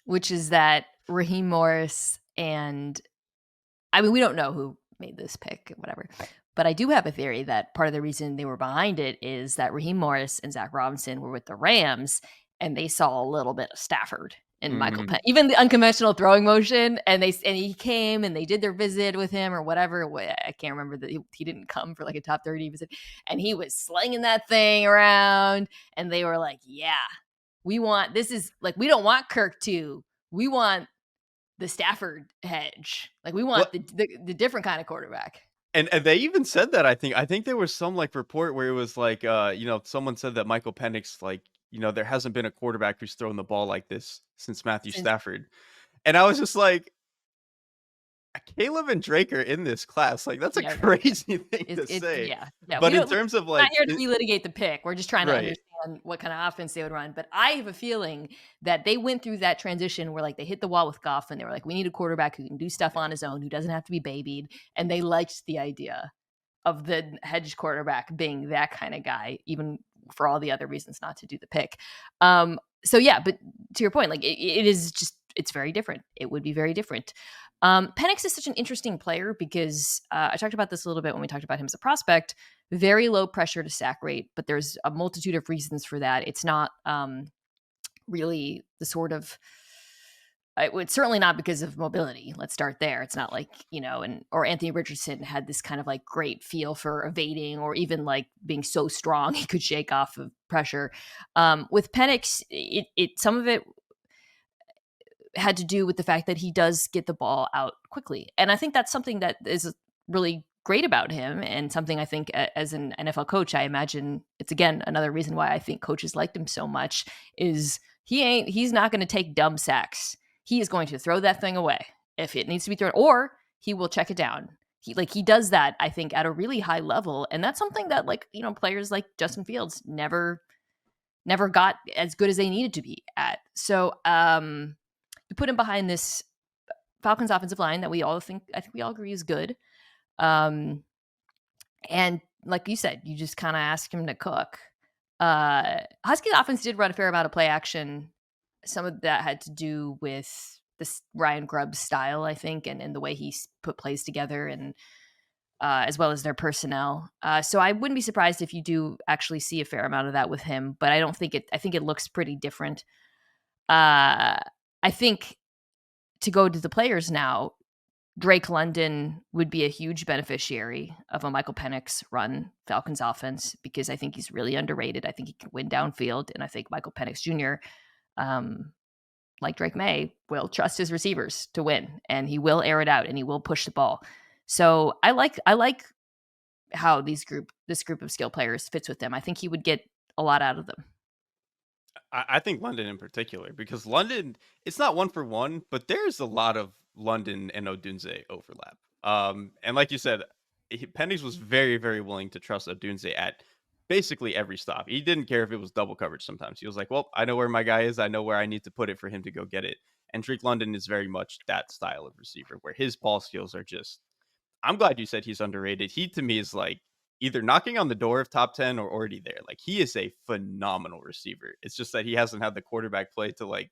which is that Raheem Morris we don't know who made this pick, whatever. But I do have a theory that part of the reason they were behind it is that Raheem Morris and Zach Robinson were with the Rams, and they saw a little bit of Stafford in Michael Mhm. Penix, even the unconventional throwing motion. And he came and they did their visit with him or whatever. I can't remember that he didn't come for like a top 30 visit, and he was slinging that thing around. And they were like, "Yeah, we want this is like we don't want Kirk 2. We want the Stafford hedge. Like we want Well, the different kind of quarterback." and they even said that, I think there was some, like, report where it was like, someone said that Michael Penix, like, there hasn't been a quarterback who's thrown the ball like this since Matthew Since Stafford. And I was just like, Caleb and Drake are in this class. Like, that's a yeah, no, crazy thing to it's say. yeah. We But in don't. terms of, We're not like, here to relitigate the pick. We're just trying to right. understand what kind of offense they would run. But I have a feeling that they went through that transition where like they hit the wall with Goff and they were like, we need a quarterback who can do stuff on his own, who doesn't have to be babied. And they liked the idea of the hedge quarterback being that kind of guy, even for all the other reasons not to do the pick. So yeah, but to your point, like it is just it's very different. It would be very different. Penix is such an interesting player because I talked about this a little bit when we talked about him as a prospect. Very low pressure to sack rate, but there's a multitude of reasons for that. It's not really the sort of it's certainly not because of mobility. Let's start there. It's not like, or Anthony Richardson had this kind of like great feel for evading or even like being so strong he could shake off of pressure. With Penix, some of it had to do with the fact that he does get the ball out quickly. And I think that's something that is really great about him, and something I think as an NFL coach, I imagine it's again another reason why I think coaches liked him so much is he's not going to take dumb sacks. He is going to throw that thing away if it needs to be thrown, or he will check it down. He does that, I think, at a really high level, and that's something that players like Justin Fields never got as good as they needed to be at. So you put him behind this Falcons offensive line that I think we all agree is good. And like you said, you just kind of ask him to cook. Huskies offense did run a fair amount of play action. Some of that had to do with this Ryan Grubb style, I think, and the way he put plays together, and as well as their personnel. So I wouldn't be surprised if you do actually see a fair amount of that with him, but I think it looks pretty different. I think to go to the players now, Drake London would be a huge beneficiary of a Michael Penix run Falcons offense because I think he's really underrated. I think he can win downfield, and I think Michael Penix Jr., like Drake Maye, will trust his receivers to win, and he will air it out, and he will push the ball. So I like how this group of skill players fits with them. I think he would get a lot out of them. I think London in particular, because London, it's not one for one, but there's a lot of London and Odunze overlap. And like you said, Penix was very, very willing to trust Odunze at basically every stop. He didn't care if it was double coverage sometimes. He was like, well, I know where my guy is. I know where I need to put it for him to go get it. And Drake London is very much that style of receiver where his ball skills are just, I'm glad you said he's underrated. He, to me, is like either knocking on the door of top 10 or already there. Like, he is a phenomenal receiver. It's just that he hasn't had the quarterback play to like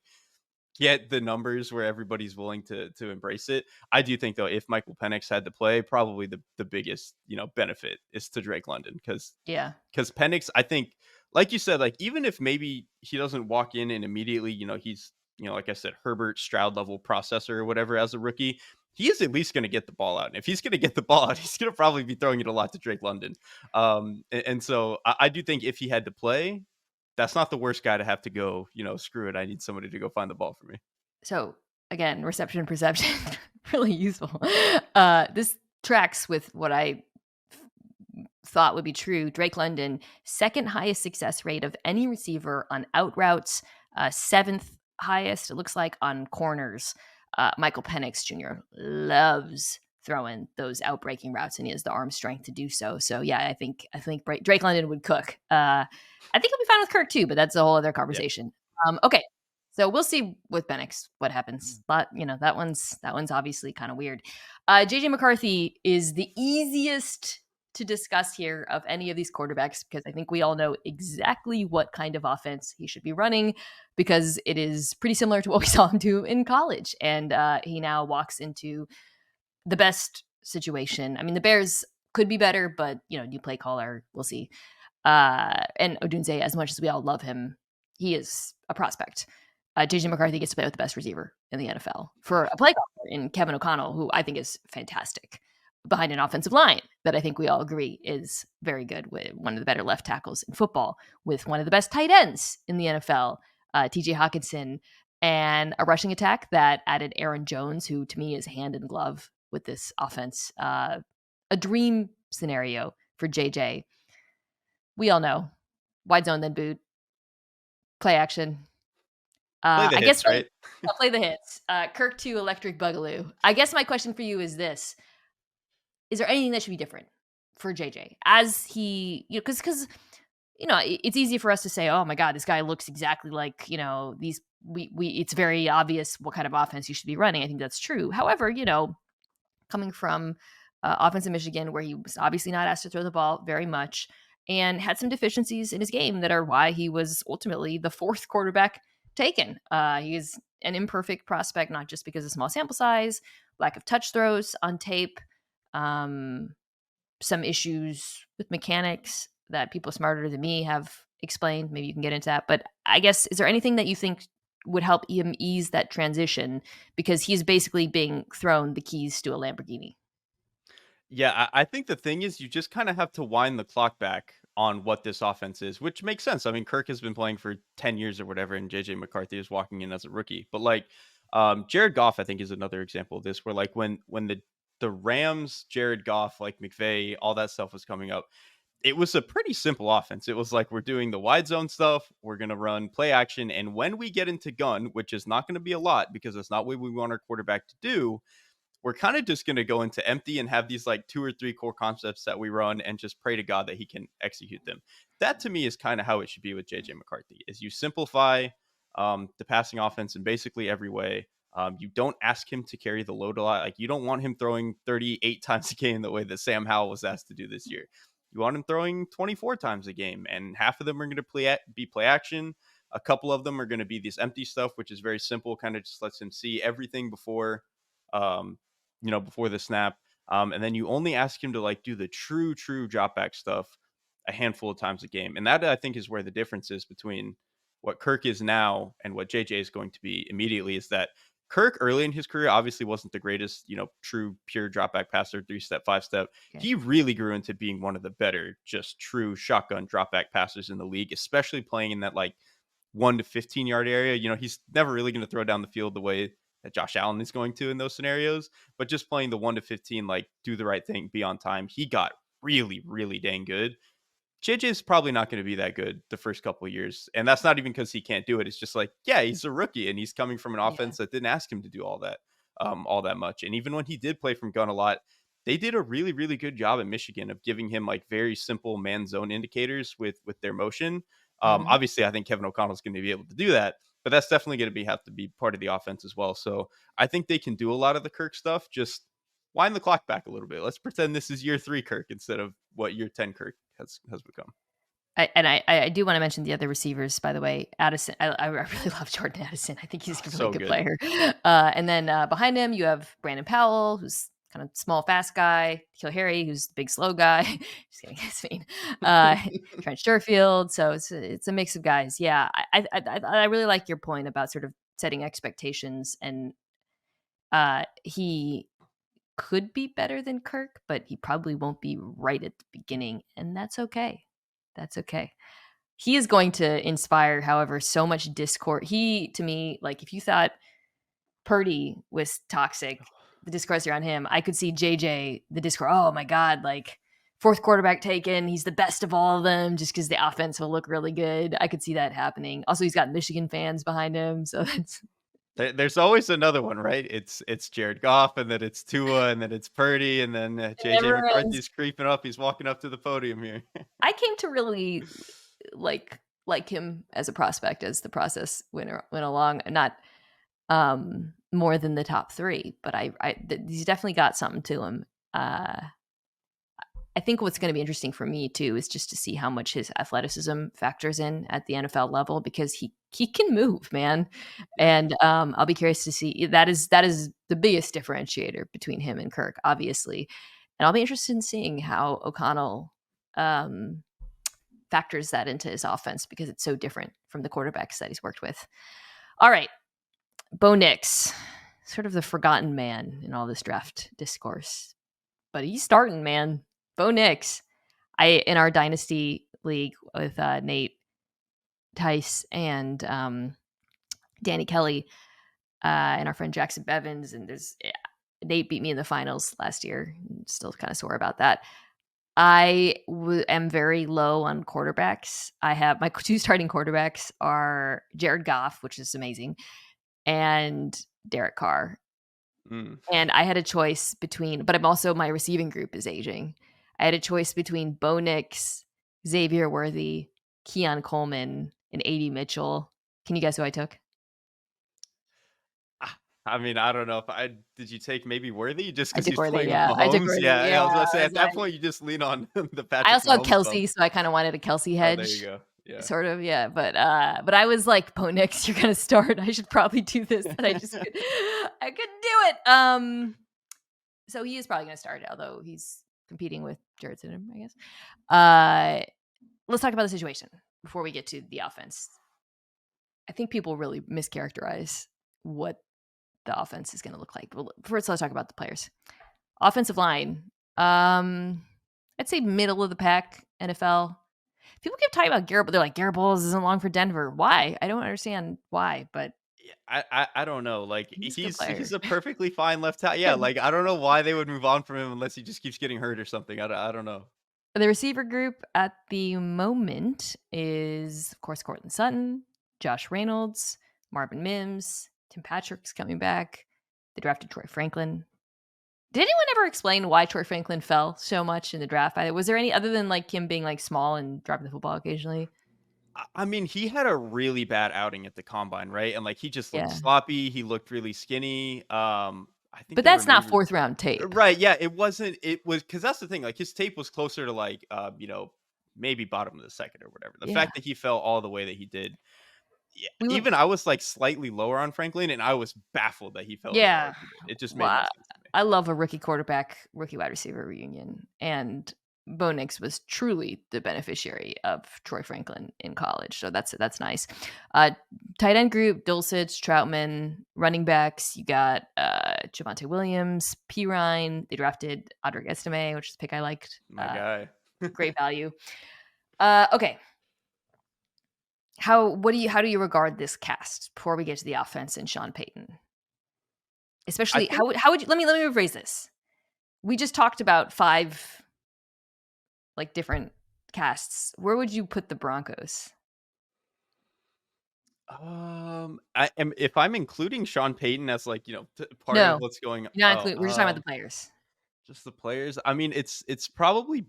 get the numbers where everybody's willing to embrace it. I do think though, if Michael Penix had to play, probably the biggest, benefit is to Drake London because Yeah. Penix, I think, like you said, like even if maybe he doesn't walk in and immediately, he's, like I said, Herbert Stroud level processor or whatever as a rookie, he is at least going to get the ball out. And if he's going to get the ball out, he's going to probably be throwing it a lot to Drake London. And so I do think if he had to play, that's not the worst guy to have to go, screw it, I need somebody to go find the ball for me. So again, reception and perception, really useful. This tracks with what I thought would be true. Drake London, second highest success rate of any receiver on out routes, seventh highest, it looks like, on corners. Michael Penix Jr. loves throwing those outbreaking routes, and he has the arm strength to do so. So yeah, I think Drake London would cook. I think he'll be fine with Kirk too, but that's a whole other conversation. Yeah. Okay, so we'll see with Penix what happens. But that one's obviously kind of weird. JJ McCarthy is the easiest to discuss here of any of these quarterbacks because I think we all know exactly what kind of offense he should be running because it is pretty similar to what we saw him do in college. And he now walks into the best situation. I mean, the Bears could be better, but new play caller, we'll see. And Odunze, as much as we all love him, he is a prospect. JJ McCarthy gets to play with the best receiver in the NFL for a play caller in Kevin O'Connell, who I think is fantastic, behind an offensive line that I think we all agree is very good, with one of the better left tackles in football, with one of the best tight ends in the NFL, TJ Hawkinson, and a rushing attack that added Aaron Jones, who to me is hand in glove with this offense. A dream scenario for JJ. We all know wide zone, then boot, play action. Play the I hits, guess right? I'll play the hits. Kirk to Electric Boogaloo. I guess my question for you is this: is there anything that should be different for JJ as he, because it's easy for us to say, oh my God, this guy looks exactly like these. We it's very obvious what kind of offense you should be running. I think that's true. However, coming from offense in Michigan, where he was obviously not asked to throw the ball very much, and had some deficiencies in his game that are why he was ultimately the fourth quarterback taken. He is an imperfect prospect, not just because of small sample size, lack of touch throws on tape, some issues with mechanics that people smarter than me have explained. Maybe you can get into that. But I guess, is there anything that you think would help him ease that transition? Because he's basically being thrown the keys to a Lamborghini. Yeah, I think the thing is you just kind of have to wind the clock back on what this offense is, which makes sense. I mean, Kirk has been playing for 10 years or whatever, and JJ McCarthy is walking in as a rookie. But like Jared Goff, I think, is another example of this, where like when the Rams, Jared Goff, like McVay, all that stuff was coming up, it was a pretty simple offense. It was like, we're doing the wide zone stuff, we're going to run play action, and when we get into gun, which is not going to be a lot because that's not what we want our quarterback to do, we're kind of just going to go into empty and have these like 2 or 3 core concepts that we run and just pray to God that he can execute them. That to me is kind of how it should be with JJ McCarthy, is you simplify the passing offense in basically every way. You don't ask him to carry the load a lot. Like, you don't want him throwing 38 times a game the way that Sam Howell was asked to do this year. You want him throwing 24 times a game, and half of them are going to be play action. A couple of them are going to be this empty stuff, which is very simple, kind of just lets him see everything before before the snap. And then you only ask him to like do the true drop back stuff a handful of times a game. And that, I think, is where the difference is between what Kirk is now and what JJ is going to be immediately, is that Kirk early in his career obviously wasn't the greatest, true pure drop back passer, 3-step, 5-step. Okay. He really grew into being one of the better, just true shotgun drop back passers in the league, especially playing in that like 1 to 15 yard area. He's never really going to throw down the field the way that Josh Allen is going to in those scenarios, but just playing the 1 to 15, like, do the right thing, be on time, he got really, really dang good. JJ is probably not going to be that good the first couple of years. And that's not even because he can't do it. It's just like, yeah, he's a rookie and he's coming from an offense that didn't ask him to do all that much. And even when he did play from gun a lot, they did a really, really good job at Michigan of giving him like very simple man zone indicators with their motion. Obviously, I think Kevin O'Connell is going to be able to do that, but that's definitely going to have to be part of the offense as well. So I think they can do a lot of the Kirk stuff. Just wind the clock back a little bit. Let's pretend this is year 3 Kirk instead of what year 10 Kirk has become. I do want to mention the other receivers, by the way. Addison, I really love Jordan Addison. I think he's a really good player. And then behind him, you have Brandon Powell, who's kind of small, fast guy. Kill Harry, who's the big, slow guy. Just kidding, it's mean. Trent Sherfield. So it's a mix of guys. Yeah, I really like your point about sort of setting expectations, and he could be better than Kirk, but he probably won't be right at the beginning, and that's okay. That's okay. He is going to inspire, however, so much discord. He, to me, like, if you thought Purdy was toxic, the discourse around him, I could see JJ, the discourse, oh my God, like, fourth quarterback taken, he's the best of all of them just because the offense will look really good. I could see that happening. Also, he's got Michigan fans behind him, so that's... There's always another one, right? It's Jared Goff, and then it's Tua, and then it's Purdy, and then JJ McCarthy's creeping up. He's walking up to the podium here. I came to really like him as a prospect as the process went along. Not more than the top 3, but he's definitely got something to him. I think what's going to be interesting for me too is just to see how much his athleticism factors in at the NFL level, because he can move, man. And I'll be curious to see. That is the biggest differentiator between him and Kirk, obviously. And I'll be interested in seeing how O'Connell factors that into his offense because it's so different from the quarterbacks that he's worked with. All right. Bo Nix, sort of the forgotten man in all this draft discourse, but he's starting, man. Bo Nix. In our dynasty league with Nate, Tice, and Danny Kelly, and our friend Jackson Bevins, and Nate beat me in the finals last year. I'm still kind of sore about that. I am very low on quarterbacks. I have my 2 starting quarterbacks are Jared Goff, which is amazing, and Derek Carr. And I had a choice between, but I'm also, my receiving group is aging. I had a choice between Bo Nix, Xavier Worthy, Keon Coleman, and A.D. Mitchell. Can you guess who I took? I mean, I don't know if did you take maybe Worthy just I because took he's Worthy, playing with yeah. I took Mahomes? Worthy, Yeah, I was yeah. gonna say at that like, point you just lean on the Patrick I also had Mahomes Kelsey, bump. so I kind of wanted a Kelsey hedge. Oh, there you go. Yeah. Sort of, yeah. But I was like, Bo Nix, you're gonna start. I should probably do this. And I couldn't do it. So he is probably gonna start, although he's competing with Jared Stidham, I guess. Let's talk about the situation before we get to the offense. I think people really mischaracterize what the offense is going to look like. But first, let's talk about the players. Offensive line. I'd say middle of the pack, NFL. People keep talking about Garrett, but they're like, Garrett Bowles isn't long for Denver. Why? I don't understand why, but I don't know. Like he's a good player. he's a perfectly fine left tackle. Yeah, like I don't know why they would move on from him unless he just keeps getting hurt or something. I don't know. The receiver group at the moment is, of course, Courtland Sutton, Josh Reynolds, Marvin Mims, Tim Patrick's coming back. They drafted Troy Franklin. Did anyone ever explain why Troy Franklin fell so much in the draft? Was there any other than like him being like small and dropping the football occasionally? I mean, he had a really bad outing at the combine, right? And like he just looked Yeah. sloppy. He looked really skinny. I think But that's not 4th round tape. Right. Yeah, it wasn't. It was because that's the thing. Like his tape was closer to like, maybe bottom of the second or whatever. The fact that he fell all the way that he did. Yeah, even I was like slightly lower on Franklin, and I was baffled that he fell. Yeah. As far as he did. It just made no sense to me. I love a rookie quarterback, rookie wide receiver reunion. And Bo Nix was truly the beneficiary of Troy Franklin in college. So that's nice. Tight end group, Dulcich, Troutman. Running backs, you got Javonte Williams, Pirine. They drafted Audric Estime, which is a pick I liked. My guy. Great value. Okay. How do you regard this cast before we get to the offense and Sean Payton? Especially, how would you, let me rephrase this. We just talked about 5 like different casts. Where would you put the Broncos? If I'm including Sean Payton as like, part No, of what's going on. You're not including, we're just talking about the players. Just the players. I mean, it's probably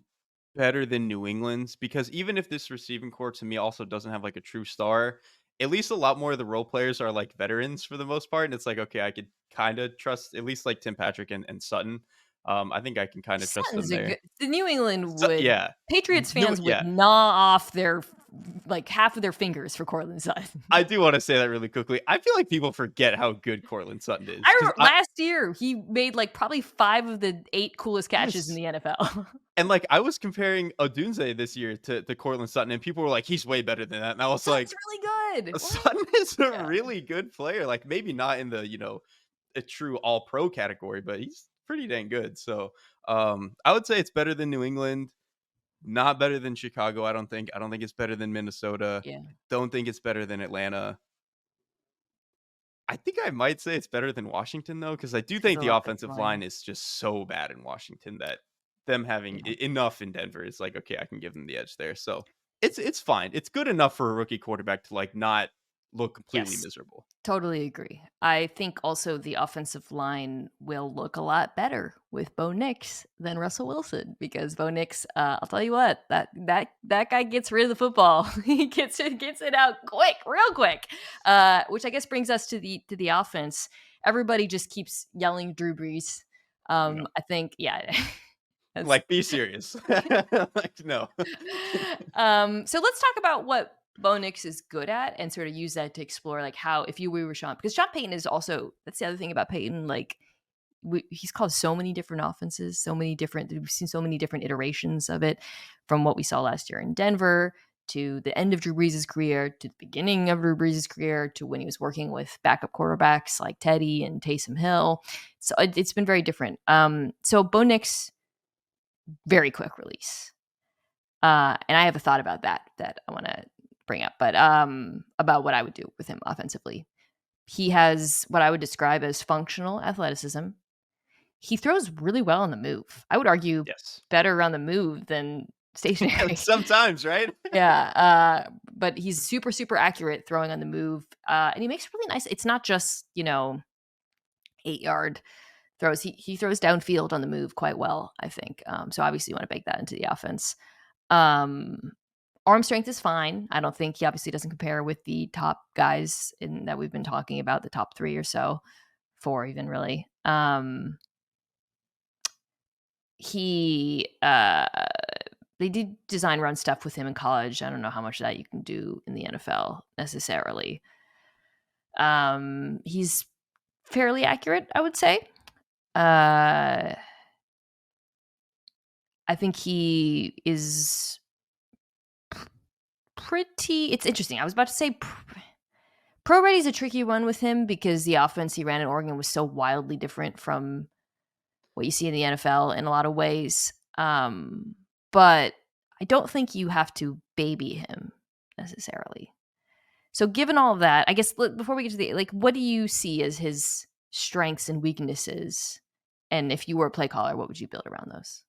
better than New England's because even if this receiving core to me also doesn't have like a true star, at least a lot more of the role players are like veterans for the most part. And it's like, okay, I could kind of trust at least like Tim Patrick and Sutton. I think I can kind of trust them there. The New England would, Patriots fans would gnaw off their like half of their fingers for Courtland Sutton. I do want to say that really quickly. I feel like people forget how good Courtland Sutton is. I remember last year he made like probably 5 of the 8 coolest catches in the NFL. And like I was comparing Odunze this year to Courtland Sutton, and people were like, "He's way better than that." And I was like, really good. Sutton is a really good player. Like maybe not in the a true All Pro category, but he's pretty dang good. So I would say it's better than New England. Not better than Chicago, I don't think. I don't think it's better than Minnesota. Yeah. Don't think it's better than Atlanta. I think I might say it's better than Washington, though, because I do think the offensive line is just so bad in Washington that them having enough in Denver is like, okay, I can give them the edge there. So it's fine. It's good enough for a rookie quarterback to like not look completely miserable. Totally agree. I think also the offensive line will look a lot better with Bo Nix than Russell Wilson because Bo Nix, I'll tell you what, that guy gets rid of the football. He gets it out real quick. Which I guess brings us to the offense. Everybody just keeps yelling Drew Brees. I think, like, be serious. Like, no. So let's talk about what Bo Nix is good at and sort of use that to explore like how if we were Sean, because Sean Payton is also, that's the other thing about Payton, like he's called so many different offenses, we've seen so many different iterations of it from what we saw last year in Denver to the end of Drew Brees' career, to the beginning of Drew Brees' career, to when he was working with backup quarterbacks like Teddy and Taysom Hill. So it's been very different. So Bo Nix, very quick release. And I have a thought about that I want to bring up, but about what I would do with him offensively. He has what I would describe as functional athleticism. He throws really well on the move. I would argue better on the move than stationary. Sometimes, right? Yeah. But he's super, super accurate throwing on the move. And he makes really nice. It's not just, 8-yard throws. He throws downfield on the move quite well, I think. So obviously you want to bake that into the offense. Arm strength is fine. I don't think he obviously doesn't compare with the top guys that we've been talking about, the top 3 or so, 4 even really. They did design run stuff with him in college. I don't know how much of that you can do in the NFL necessarily. He's fairly accurate, I would say. I think he is pretty. It's interesting. I was about to say pro ready is a tricky one with him because the offense he ran in Oregon was so wildly different from what you see in the NFL in a lot of ways. But I don't think you have to baby him necessarily. So given all of that, I guess before we get to what do you see as his strengths and weaknesses? And if you were a play caller, what would you build around those?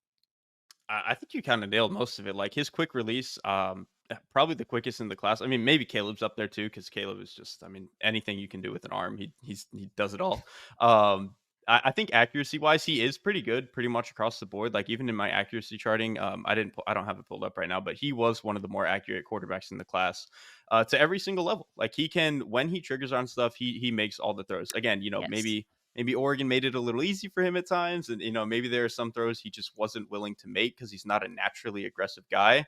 I think you kind of nailed most of it. Like his quick release, probably the quickest in the class. I mean, maybe Caleb's up there too, because Caleb is just, anything you can do with an arm, he does it all. I think accuracy wise, he is pretty good, pretty much across the board. Like even in my accuracy charting, I don't have it pulled up right now, but he was one of the more accurate quarterbacks in the class, to every single level. Like he can, when he triggers on stuff, he makes all the throws. Again, Yes. maybe Oregon made it a little easy for him at times. And, maybe there are some throws he just wasn't willing to make because he's not a naturally aggressive guy,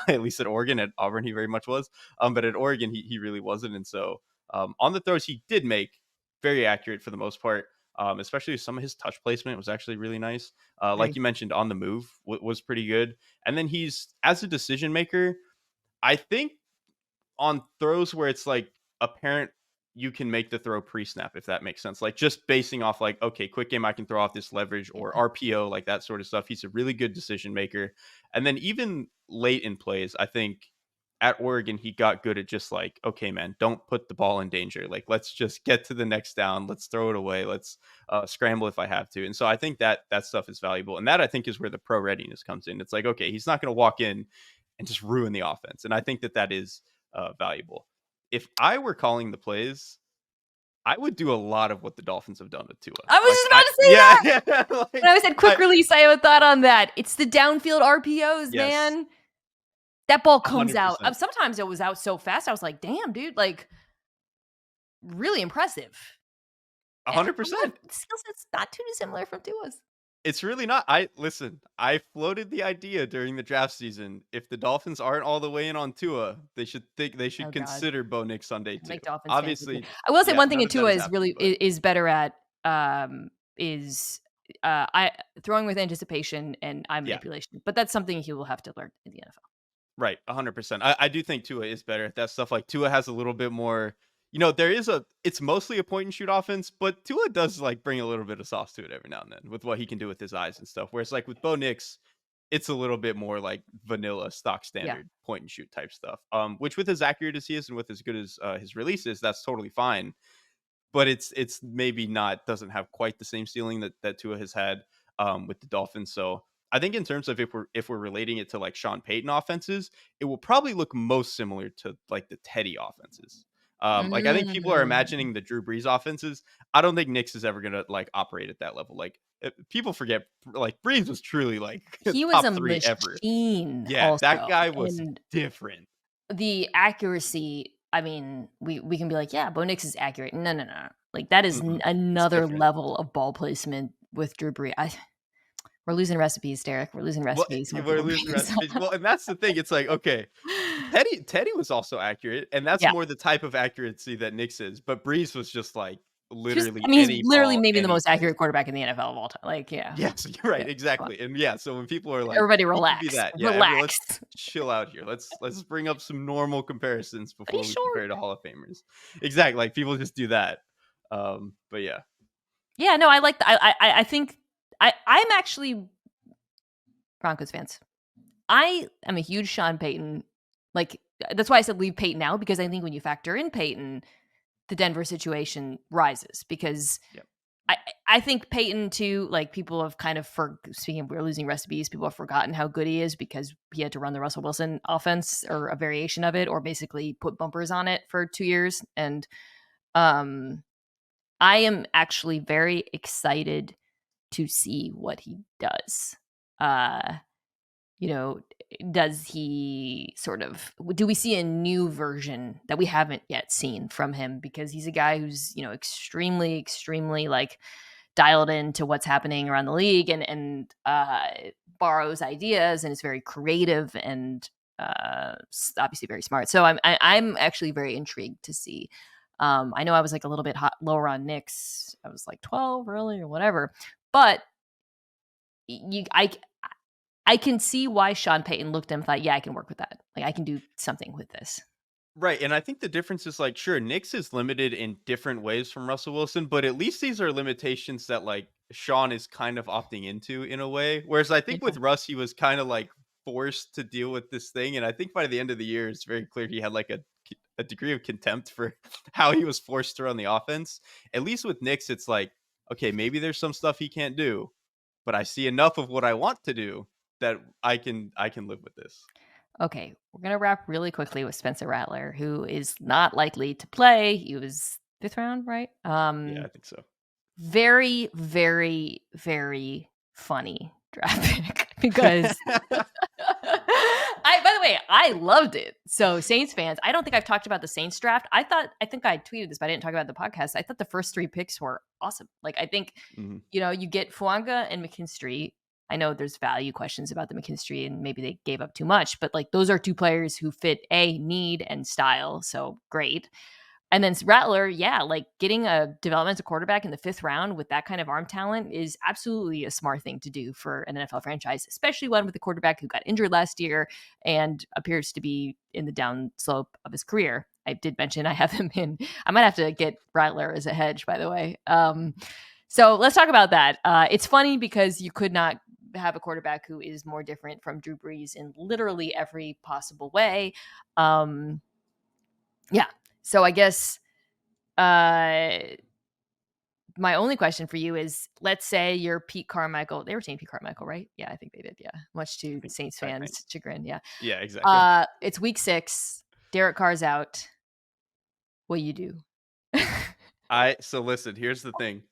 at least at Oregon. At Auburn, he very much was. But at Oregon, he really wasn't. And so on the throws he did make, very accurate for the most part. Especially some of his touch placement was actually really nice. Like you mentioned, on the move was pretty good. And then he's, as a decision maker, I think on throws where it's like apparent you can make the throw pre-snap, if that makes sense. Like just basing off like, okay, quick game, I can throw off this leverage or RPO, like that sort of stuff. He's a really good decision maker. And then even late in plays, I think at Oregon, he got good at just like, okay, man, don't put the ball in danger. Like, let's just get to the next down. Let's throw it away. Let's scramble if I have to. And so I think that stuff is valuable. And that I think is where the pro readiness comes in. It's like, okay, he's not going to walk in and just ruin the offense. And I think that is valuable. If I were calling the plays, I would do a lot of what the Dolphins have done with Tua. I was just about to say that. Yeah. Like, when I said quick release, I have a thought on that. It's the downfield RPOs, man. That ball comes 100%. Out. Sometimes it was out so fast. I was like, damn, dude, like really impressive. 100%. Skill set's not too dissimilar from Tua's. It's really not. I floated the idea during the draft season. If the Dolphins aren't all the way in on Tua, they should consider Bo Nix Sunday too. Obviously, I will say one thing that Tua is better at throwing with anticipation and eye manipulation. But that's something he will have to learn in the NFL. Right, 100%. I do think Tua is better at that stuff. Like Tua has a little bit more. It's mostly a point and shoot offense, but Tua does like bring a little bit of sauce to it every now and then with what he can do with his eyes and stuff. Whereas like with Bo Nix, it's a little bit more like vanilla stock standard point and shoot type stuff. Which with as accurate as he is and with as good as his releases, that's totally fine. But it's maybe doesn't have quite the same ceiling that Tua has had with the Dolphins. So I think in terms of if we're relating it to like Sean Payton offenses, it will probably look most similar to like the Teddy offenses. Like I think people are imagining the Drew Brees offenses. I don't think Nix is ever gonna like operate at that level. Like people forget, like Brees was truly like he was a machine. Yeah, also. That guy was different. The accuracy. I mean, we can be like, yeah, Bo Nix is accurate. No. Like that is another level of ball placement with Drew Brees. We're losing recipes, Derrik. We're losing recipes. We're losing recipes. Well, and that's the thing. It's like, okay, Teddy was also accurate, and that's more the type of accuracy that Nix is. But Brees was just like literally he's any literally ball, maybe the any most day. accurate quarterback in the NFL of all time. Like, yeah. Yes, you're right, Yeah. Come on. exactly. And yeah, so when people are like, Everybody he could be relax. that. Yeah, let's Relax. chill out here. Let's bring up some normal comparisons But he's before we short. compare to Hall of Famers. Exactly. Like people just do that. But yeah. Yeah, no, I like I think I'm actually Broncos fans. I am a huge Sean Payton. Like, that's why I said leave Payton out, because I think when you factor in Payton, the Denver situation rises, because Yep. I think Payton too, like, people have kind of, speaking of we're losing recipes, people have forgotten how good he is because he had to run the Russell Wilson offense or a variation of it, or basically put bumpers on it for 2 years. And I am actually very excited to see what he does. You know, does he do we see a new version that we haven't yet seen from him? Because he's a guy who's, extremely, extremely, like, dialed into what's happening around the league, and borrows ideas, and is very creative, and obviously very smart. So I'm actually very intrigued to see. I know I was like a little bit lower on Knicks. I was like 12 early or whatever, but I can see why Sean Payton looked at him and thought, yeah, I can work with that. Like, I can do something with this. Right. And I think the difference is like, sure, Knicks is limited in different ways from Russell Wilson, but at least these are limitations that like Sean is kind of opting into in a way. Whereas I think Yeah. with Russ, he was kind of like forced to deal with this thing. And I think by the end of the year, it's very clear he had like a degree of contempt for how he was forced to run the offense. At least with Knicks, it's like, okay, maybe there's some stuff he can't do, but I see enough of what I want to do that I can live with this. Okay, we're going to wrap really quickly with Spencer Rattler, who is not likely to play. He was 5th round, right? Yeah, I think so. Very, very, very funny draft pick, because by the way, I loved it. So, Saints fans, I don't think I've talked about the Saints draft. I think I tweeted this, but I didn't talk about the podcast. I thought the first 3 picks were awesome. Like, I think, you get Fuanga and McKinstry. I know there's value questions about the McKinstry, and maybe they gave up too much, but like, those are 2 players who fit need and style. So great. And then Rattler, yeah, like, getting a developmental quarterback in the 5th round with that kind of arm talent is absolutely a smart thing to do for an NFL franchise, especially one with a quarterback who got injured last year and appears to be in the down slope of his career. I did mention I have him in. I might have to get Rattler as a hedge, by the way. So let's talk about that. It's funny because you could not have a quarterback who is more different from Drew Brees in literally every possible way. Yeah. So I guess my only question for you is, let's say you're Pete Carmichael. They retained Pete Carmichael, right? Yeah, I think they did. Yeah. Much to Saints fans' chagrin. Yeah. Yeah, exactly. It's week 6. Derek Carr's out. What do you do? So listen, here's the thing.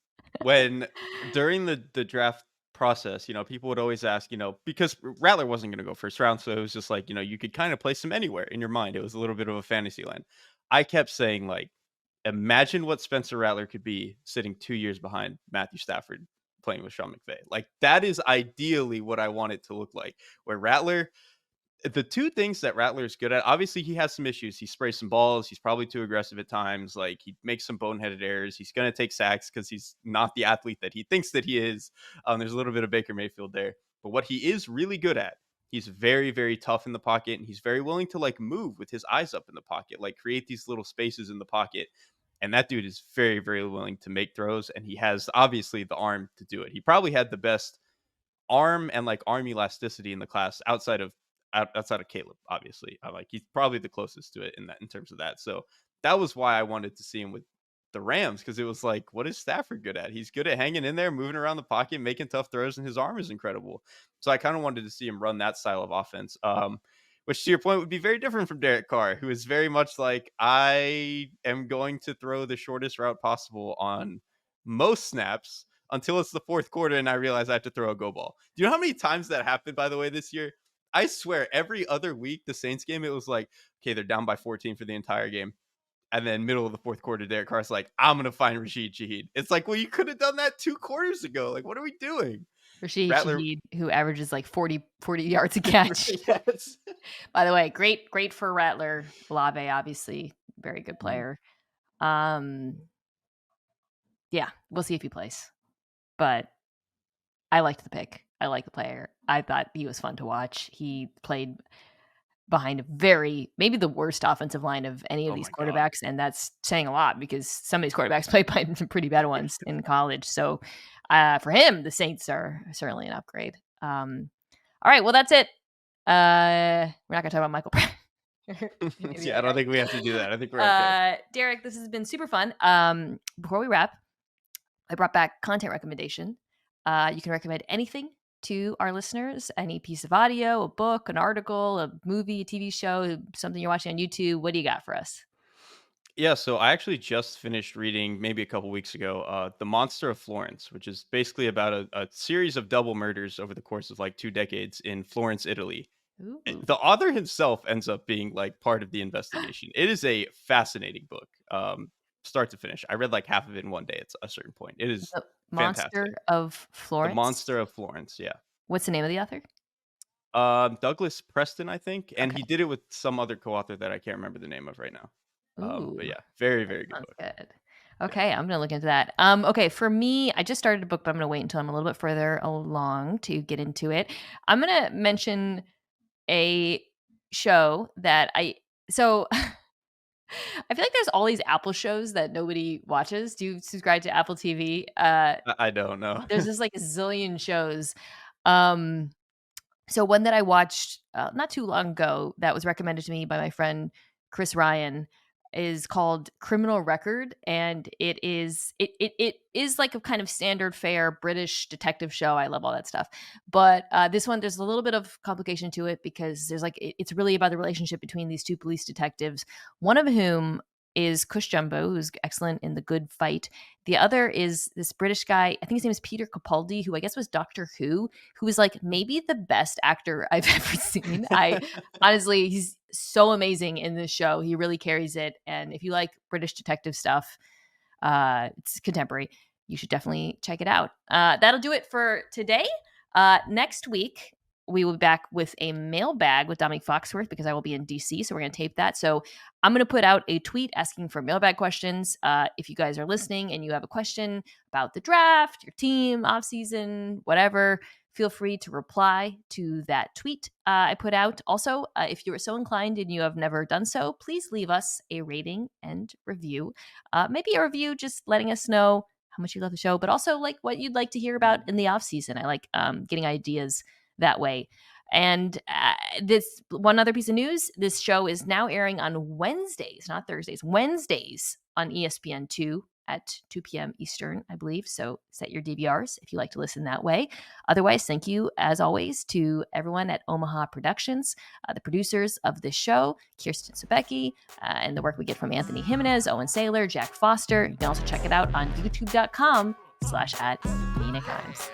When during the draft process, people would always ask, because Rattler wasn't going to go first round, so it was just like, you could kind of place him anywhere in your mind. It was a little bit of a fantasy land. I kept saying, like, imagine what Spencer Rattler could be sitting 2 years behind Matthew Stafford playing with Sean McVay. Like, that is ideally what I want it to look like. Where Rattler, the 2 things that Rattler is good at, obviously he has some issues. He sprays some balls. He's probably too aggressive at times. Like, he makes some boneheaded errors. He's going to take sacks because he's not the athlete that he thinks that he is. There's a little bit of Baker Mayfield there. But what he is really good at, he's very, very tough in the pocket, and he's very willing to like move with his eyes up in the pocket, like create these little spaces in the pocket. And that dude is very, very willing to make throws. And he has obviously the arm to do it. He probably had the best arm and like arm elasticity in the class outside of Caleb, obviously. Like, he's probably the closest to it in terms of that. So that was why I wanted to see him with the Rams, because it was like, what is Stafford good at? He's good at hanging in there, moving around the pocket, making tough throws, and his arm is incredible. So I kind of wanted to see him run that style of offense. Which, to your point, would be very different from Derek Carr, who is very much like, I am going to throw the shortest route possible on most snaps until it's the 4th quarter and I realize I have to throw a go ball. Do you know how many times that happened, by the way, this year? I swear, every other week, the Saints game, it was like, okay, they're down by 14 for the entire game. And then middle of the 4th quarter, Derek Carr's like, I'm going to find Rashid Shaheed. It's like, well, you could have done that 2 quarters ago. Like, what are we doing? Rashid Rattler, Shaheed, who averages like 40 yards a catch. yes. By the way, great for Rattler. Olave, obviously, very good player. Yeah, we'll see if he plays. But I liked the pick. I like the player. I thought he was fun to watch. He played behind maybe the worst offensive line of any of Oh these my God. quarterbacks. And that's saying a lot because some of these quarterbacks played behind some pretty bad ones in college. So for him, the Saints are certainly an upgrade. All right, well, that's it. We're not going to talk about Michael Pratt. Yeah, I don't think we have to do that. I think we're okay. Derrik, this has been super fun. Before we wrap, I brought back content recommendation. You can recommend anything to our listeners, any piece of audio, a book, an article, a movie, a TV show, something you're watching on YouTube. What do you got for us? Yeah, so I actually just finished reading maybe a couple weeks ago, The Monster of Florence, which is basically about a series of double murders over the course of like 2 decades in Florence, Italy. Ooh. The author himself ends up being like part of the investigation. It is a fascinating book, start to finish. I read like half of it in one day at a certain point. It is The Monster fantastic. of The Florence? Monster of Florence, yeah. What's the name of the author? Douglas Preston, I think, and Okay. he did it with some other co-author that I can't remember the name of right now. Ooh. But yeah, very, very good Sounds book. good. Okay, I'm gonna look into that. Okay, for me, I just started a book, but I'm gonna wait until I'm a little bit further along to get into it. I'm gonna mention a show that I feel like there's all these Apple shows that nobody watches. Do you subscribe to Apple TV? I don't know. There's just like a zillion shows. Um, so one that I watched not too long ago that was recommended to me by my friend Chris Ryan is called Criminal Record, and it is like a kind of standard fare British detective show. I love all that stuff, but this one there's a little bit of complication to it because there's like it's really about the relationship between these two police detectives, one of whom is Cush Jumbo, who's excellent in The Good Fight. The other is this British guy, I think his name is Peter Capaldi, who I guess was Doctor Who is like maybe the best actor I've ever seen. Honestly, he's so amazing in this show. He really carries it. And if you like British detective stuff, it's contemporary, you should definitely check it out. That'll do it for today. Next week, we will be back with a mailbag with Dominic Foxworth because I will be in DC. So we're going to tape that. So I'm going to put out a tweet asking for mailbag questions. If you guys are listening and you have a question about the draft, your team, offseason, whatever, feel free to reply to that tweet I put out. Also, if you are so inclined and you have never done so, please leave us a rating and review. Maybe a review just letting us know how much you love the show, but also like what you'd like to hear about in the offseason. I like getting ideas that way. And this one other piece of news, this show is now airing on Wednesdays, not Thursdays, Wednesdays on ESPN2 at 2 p.m. Eastern, I believe. So set your DVRs if you like to listen that way. Otherwise, thank you, as always, to everyone at Omaha Productions, the producers of this show, Kirsten Sebecki, and the work we get from Anthony Jimenez, Owen Saylor, Jack Foster. You can also check it out on youtube.com/@Mina Kimes.